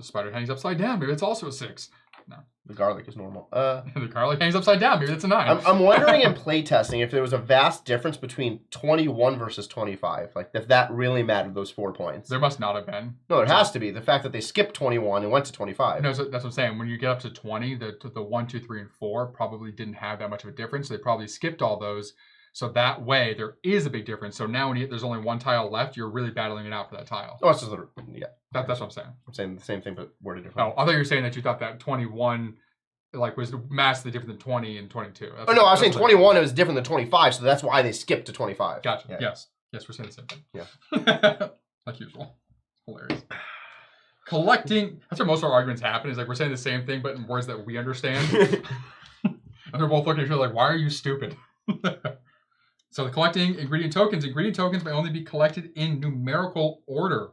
Speaker 1: spider hangs upside down. Maybe it's also a 6. No.
Speaker 2: The garlic is normal.
Speaker 1: The garlic hangs upside down. Maybe it's a 9.
Speaker 2: I'm wondering in playtesting if there was a vast difference between 21 versus 25. Like, if that really mattered, those 4 points.
Speaker 1: There must not have been.
Speaker 2: No, there has to be. The fact that they skipped 21 and went to 25.
Speaker 1: No, so that's what I'm saying. When you get up to 20, the 1, 2, 3, and 4 probably didn't have that much of a difference. They probably skipped all those. So that way, there is a big difference. So now when there's only 1 tile left, you're really battling it out for that tile.
Speaker 2: Oh, it's just yeah.
Speaker 1: That's what I'm saying.
Speaker 2: I'm saying the same thing, but worded differently.
Speaker 1: Oh, I thought you were saying that you thought that 21 like was massively different than 20 and 22.
Speaker 2: Oh no, I was saying 21 it was different than 25, so that's why they skipped to 25.
Speaker 1: Gotcha.
Speaker 2: Yeah.
Speaker 1: Yes, we're saying the same thing.
Speaker 2: Yeah.
Speaker 1: Like usual. Hilarious. Collecting, that's where most of our arguments happen, is like we're saying the same thing but in words that we understand. And they're both looking at each other like, why are you stupid? So the collecting ingredient tokens may only be collected in numerical order.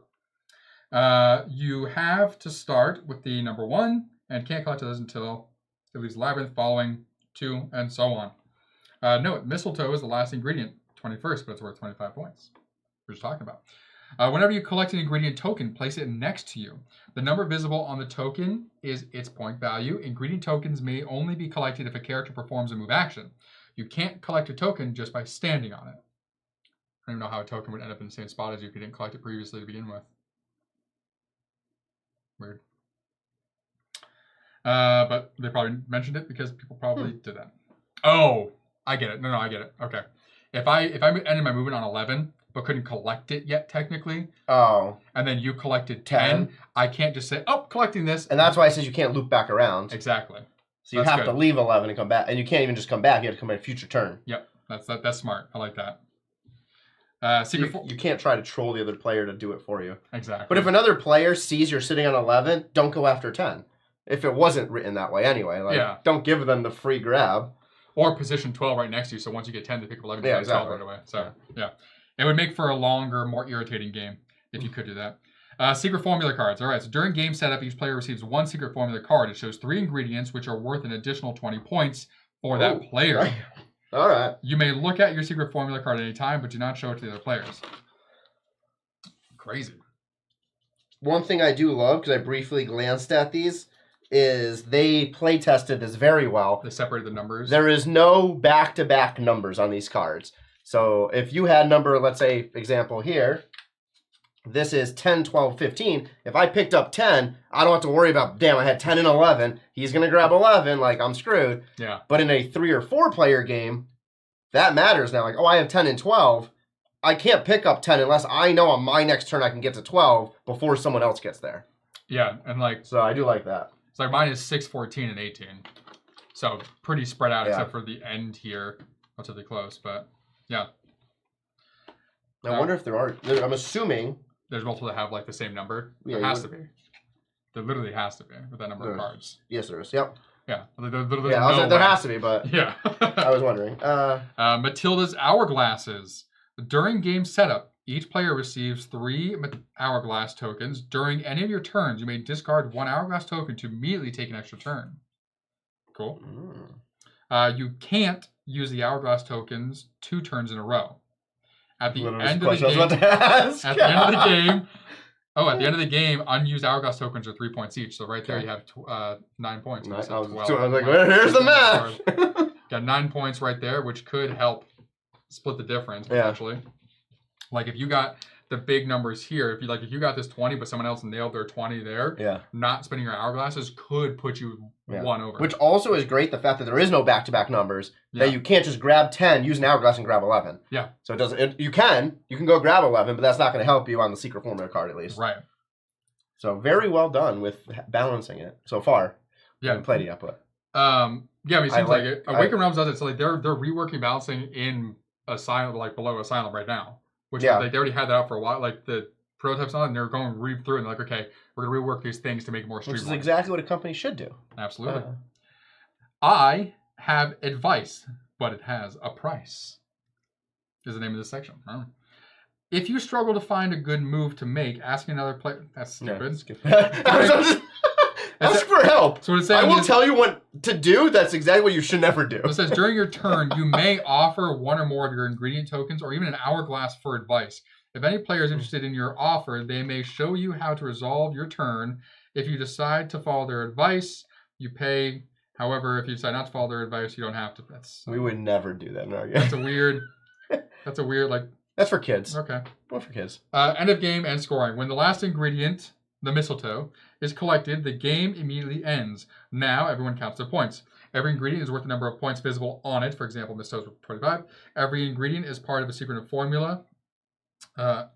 Speaker 1: You have to start with the number 1 and can't collect those until it leaves Labyrinth, following 2, and so on. Note, mistletoe is the last ingredient, 21st, but it's worth 25 points. We're just talking about. Whenever you collect an ingredient token, place it next to you. The number visible on the token is its point value. Ingredient tokens may only be collected if a character performs a move action. You can't collect a token just by standing on it. I don't even know how a token would end up in the same spot as you if you didn't collect it previously to begin with. Weird. But they probably mentioned it because people probably did that. Oh, I get it. No, I get it. Okay. If I ended my movement on 11 but couldn't collect it yet technically.
Speaker 2: Oh.
Speaker 1: And then you collected 10, I can't just say, oh, collecting this.
Speaker 2: And that's why I said you can't loop back around.
Speaker 1: Exactly.
Speaker 2: So you have to leave 11 and come back. And you can't even just come back. You have to come in a future turn.
Speaker 1: Yep. That's smart. I like that.
Speaker 2: You can't try to troll the other player to do it for you.
Speaker 1: Exactly.
Speaker 2: But if another player sees you're sitting on 11, don't go after 10. If it wasn't written that way anyway. Like, don't give them the free grab.
Speaker 1: Or position 12 right next to you, so once you get 10, they pick up 11,
Speaker 2: exactly.
Speaker 1: 12 right away. So, yeah. It would make for a longer, more irritating game if you could do that. Secret formula cards. All right, so during game setup, each player receives 1 secret formula card. It shows 3 ingredients, which are worth an additional 20 points for that player.
Speaker 2: All right.
Speaker 1: You may look at your secret formula card at any time, but do not show it to the other players. Crazy.
Speaker 2: One thing I do love, because I briefly glanced at these, is they play tested this very well.
Speaker 1: They separated the numbers.
Speaker 2: There is no back-to-back numbers on these cards. So if you had number, let's say, example here, This is 10, 12, 15. If I picked up 10, I don't have to worry about, damn, I had 10 and 11. He's going to grab 11, like, I'm screwed.
Speaker 1: Yeah.
Speaker 2: But in a 3 or 4 player game, that matters now. Like, oh, I have 10 and 12. I can't pick up 10 unless I know on my next turn I can get to 12 before someone else gets there.
Speaker 1: Yeah, and like...
Speaker 2: So I do like that.
Speaker 1: It's like mine is 6, 14, and 18. So pretty spread out except for the end here. Relatively close, but yeah.
Speaker 2: I wonder if there are... I'm assuming...
Speaker 1: There's multiple that have like the same number. There has to be. There literally has to be with that number of cards.
Speaker 2: Yes, there is. Yep.
Speaker 1: Yeah.
Speaker 2: There has to be, but
Speaker 1: yeah.
Speaker 2: I was wondering.
Speaker 1: Matilda's Hourglasses. During game setup, each player receives 3 Hourglass tokens. During any of your turns, you may discard 1 Hourglass token to immediately take an extra turn. Cool. You can't use the Hourglass tokens 2 turns in a row. At the end of the game, unused Hourglass tokens are 3 points each. So right there, you have 9 points.
Speaker 2: I was like, here's the math.
Speaker 1: Got 9 points right there, which could help split the difference potentially. Like if you got the big numbers here, if you got this 20, but someone else nailed their 20 there, not spending your Hourglasses could put you 1 over.
Speaker 2: Which also is great, the fact that there is no back-to-back numbers, that you can't just grab 10, use an Hourglass, and grab 11.
Speaker 1: Yeah.
Speaker 2: So it doesn't. You can go grab 11, but that's not going to help you on the secret formula card at least.
Speaker 1: Right.
Speaker 2: So very well done with balancing it so far.
Speaker 1: Yeah.
Speaker 2: I haven't played it yet, but
Speaker 1: yeah, it seems like it. Awaken Realms does it. So like they're reworking balancing in Asylum, like below Asylum right now. Which like they already had that out for a while. Like the prototypes on, and they're going to read through and they're like, okay, we're going to rework these things to make it more streamlined.
Speaker 2: Which is exactly what a company should do.
Speaker 1: Absolutely. I have advice, but it has a price. Is the name of this section. If you struggle to find a good move to make, asking another player. That's stupid.
Speaker 2: Ask for help.
Speaker 1: So what it's saying
Speaker 2: I will tell you what to do. That's exactly what you should never do.
Speaker 1: It says during your turn, you may offer 1 or more of your ingredient tokens or even an Hourglass for advice. If any player is interested in your offer, they may show you how to resolve your turn. If you decide to follow their advice, you pay. However, if you decide not to follow their advice, you don't have to.
Speaker 2: We would never do that in our game.
Speaker 1: That's a weird like.
Speaker 2: That's for kids.
Speaker 1: Okay.
Speaker 2: Well, for kids.
Speaker 1: End of game and scoring. When the last ingredient, the mistletoe, is collected, the game immediately ends. Now everyone counts their points. Every ingredient is worth the number of points visible on it. For example, mistletoe is 25. Every ingredient is part of a secret formula.
Speaker 2: 20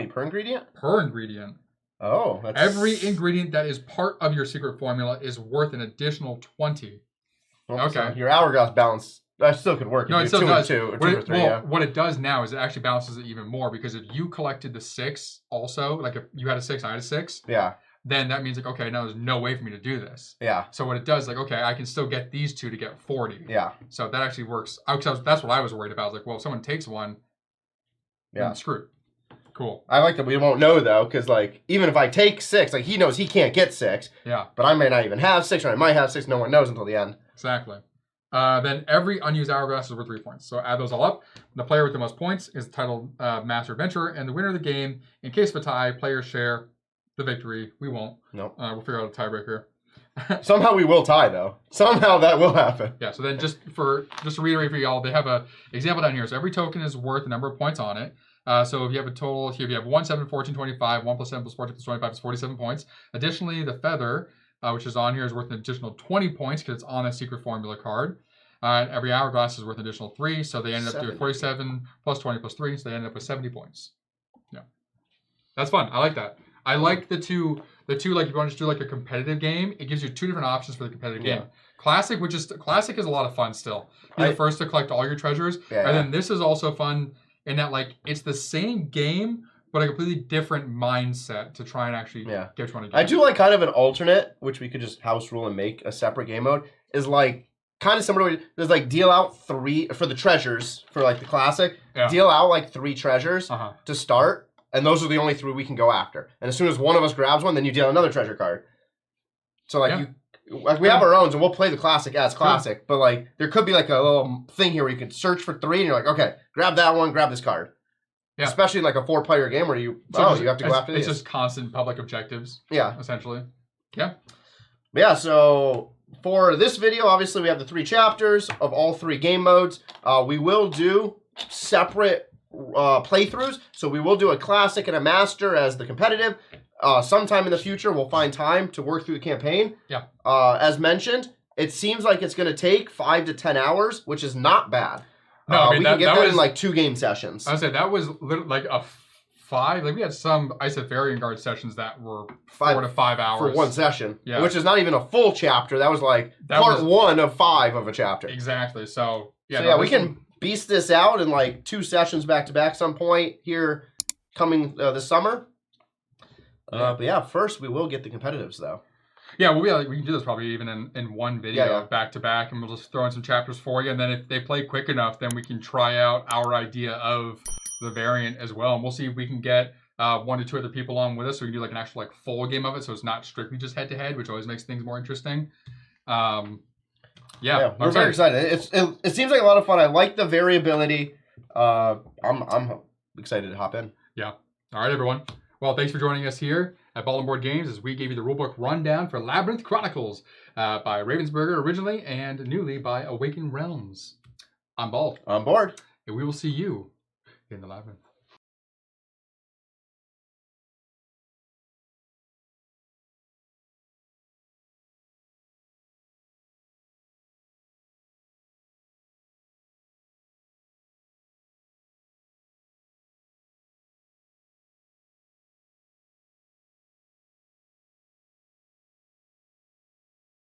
Speaker 2: per ingredient?
Speaker 1: Per ingredient.
Speaker 2: Oh, that's...
Speaker 1: Every ingredient that is part of your secret formula is worth an additional 20.
Speaker 2: Well,
Speaker 1: okay.
Speaker 2: So your Hourglass balance, that still could work.
Speaker 1: No, it still does.
Speaker 2: What
Speaker 1: it does now is it actually balances it even more, because if you collected the 6 also, like if you had a 6, I had a 6.
Speaker 2: Yeah.
Speaker 1: Then that means like, okay, now there's no way for me to do this.
Speaker 2: Yeah.
Speaker 1: So what it does, like, okay, I can still get these 2 to get 40.
Speaker 2: Yeah.
Speaker 1: So that actually works. That's what I was worried about. I was like, well, if someone takes 1, I'm screwed. Cool.
Speaker 2: I like that we won't know though, because like even if I take 6, like he knows he can't get 6.
Speaker 1: Yeah.
Speaker 2: But I may not even have 6, or I might have 6. No one knows until the end.
Speaker 1: Exactly. Then every unused Hourglass is worth 3 points. So add those all up. The player with the most points is titled Master Adventurer, and the winner of the game, in case of a tie, players share the victory. We won't.
Speaker 2: Nope.
Speaker 1: We'll figure out a tiebreaker.
Speaker 2: Somehow we will tie though. Somehow that will happen.
Speaker 1: Yeah. So then just to reiterate for y'all, they have a example down here. So every token is worth a number of points on it. So if you have a total here, if you have 1, 7, 14, 25, 1 plus 7 plus 14 plus 25 is 47 points. Additionally, the feather, which is on here, is worth an additional 20 points because it's on a secret formula card. And every Hourglass is worth an additional 3, so they ended up doing 47 plus 20 plus 3, so they ended up with 70 points. Yeah. That's fun. I like that. I like the two, like if you want to just do like a competitive game, it gives you 2 different options for the competitive game. Classic is a lot of fun still. You're the first to collect all your treasures. And then this is also fun in that like it's the same game, but a completely different mindset to try and actually get what you want to get.
Speaker 2: I do like kind of an alternate, which we could just house rule and make a separate game mode, is like kind of similar to, there's like deal out 3 for the treasures for like the classic. Deal out like 3 treasures to start, and those are the only 3 we can go after. And as soon as one of us grabs one, then you deal another treasure card. So like we have our own, and we'll play the classic as classic. But like there could be like a little thing here where you can search for 3, and you're like, okay, grab that one, grab this card. Yeah. Especially like a 4-player game where you you have to go after these.
Speaker 1: It's just constant public objectives.
Speaker 2: Yeah.
Speaker 1: Essentially. Yeah.
Speaker 2: Yeah. So for this video, obviously we have the 3 chapters of all 3 game modes. We will do separate playthroughs. So we will do a classic and a master as the competitive. Sometime in the future, we'll find time to work through the campaign.
Speaker 1: Yeah.
Speaker 2: As mentioned, it seems like it's going to take 5 to 10 hours, which is not bad.
Speaker 1: No, I mean,
Speaker 2: we can get that
Speaker 1: was,
Speaker 2: in like 2 game sessions.
Speaker 1: I would say that was literally like a 5. Like we had some Isofarian Guard sessions that were 4 to 5 hours
Speaker 2: for one session.
Speaker 1: Yeah.
Speaker 2: Which is not even a full chapter. That was like part 1 of 5 of a chapter.
Speaker 1: Exactly. So yeah.
Speaker 2: So yeah, we can beast this out in like 2 sessions back to back some point here coming this summer. But yeah, first we will get the competitives though.
Speaker 1: Yeah, we can do this probably even in one video back to back, and we'll just throw in some chapters for you. And then if they play quick enough, then we can try out our idea of the variant as well. And we'll see if we can get 1 to 2 other people on with us, so we can do like an actual like full game of it, so it's not strictly just head to head, which always makes things more interesting.
Speaker 2: Yeah, we're very excited. It seems like a lot of fun. I like the variability. I'm excited to hop in.
Speaker 1: Yeah. All right, everyone. Well, thanks for joining us here at Ball and Board Games as we gave you the rulebook rundown for Labyrinth Chronicles by Ravensburger originally and newly by Awaken Realms. I'm Bald.
Speaker 2: I'm Board.
Speaker 1: And we will see you in the Labyrinth.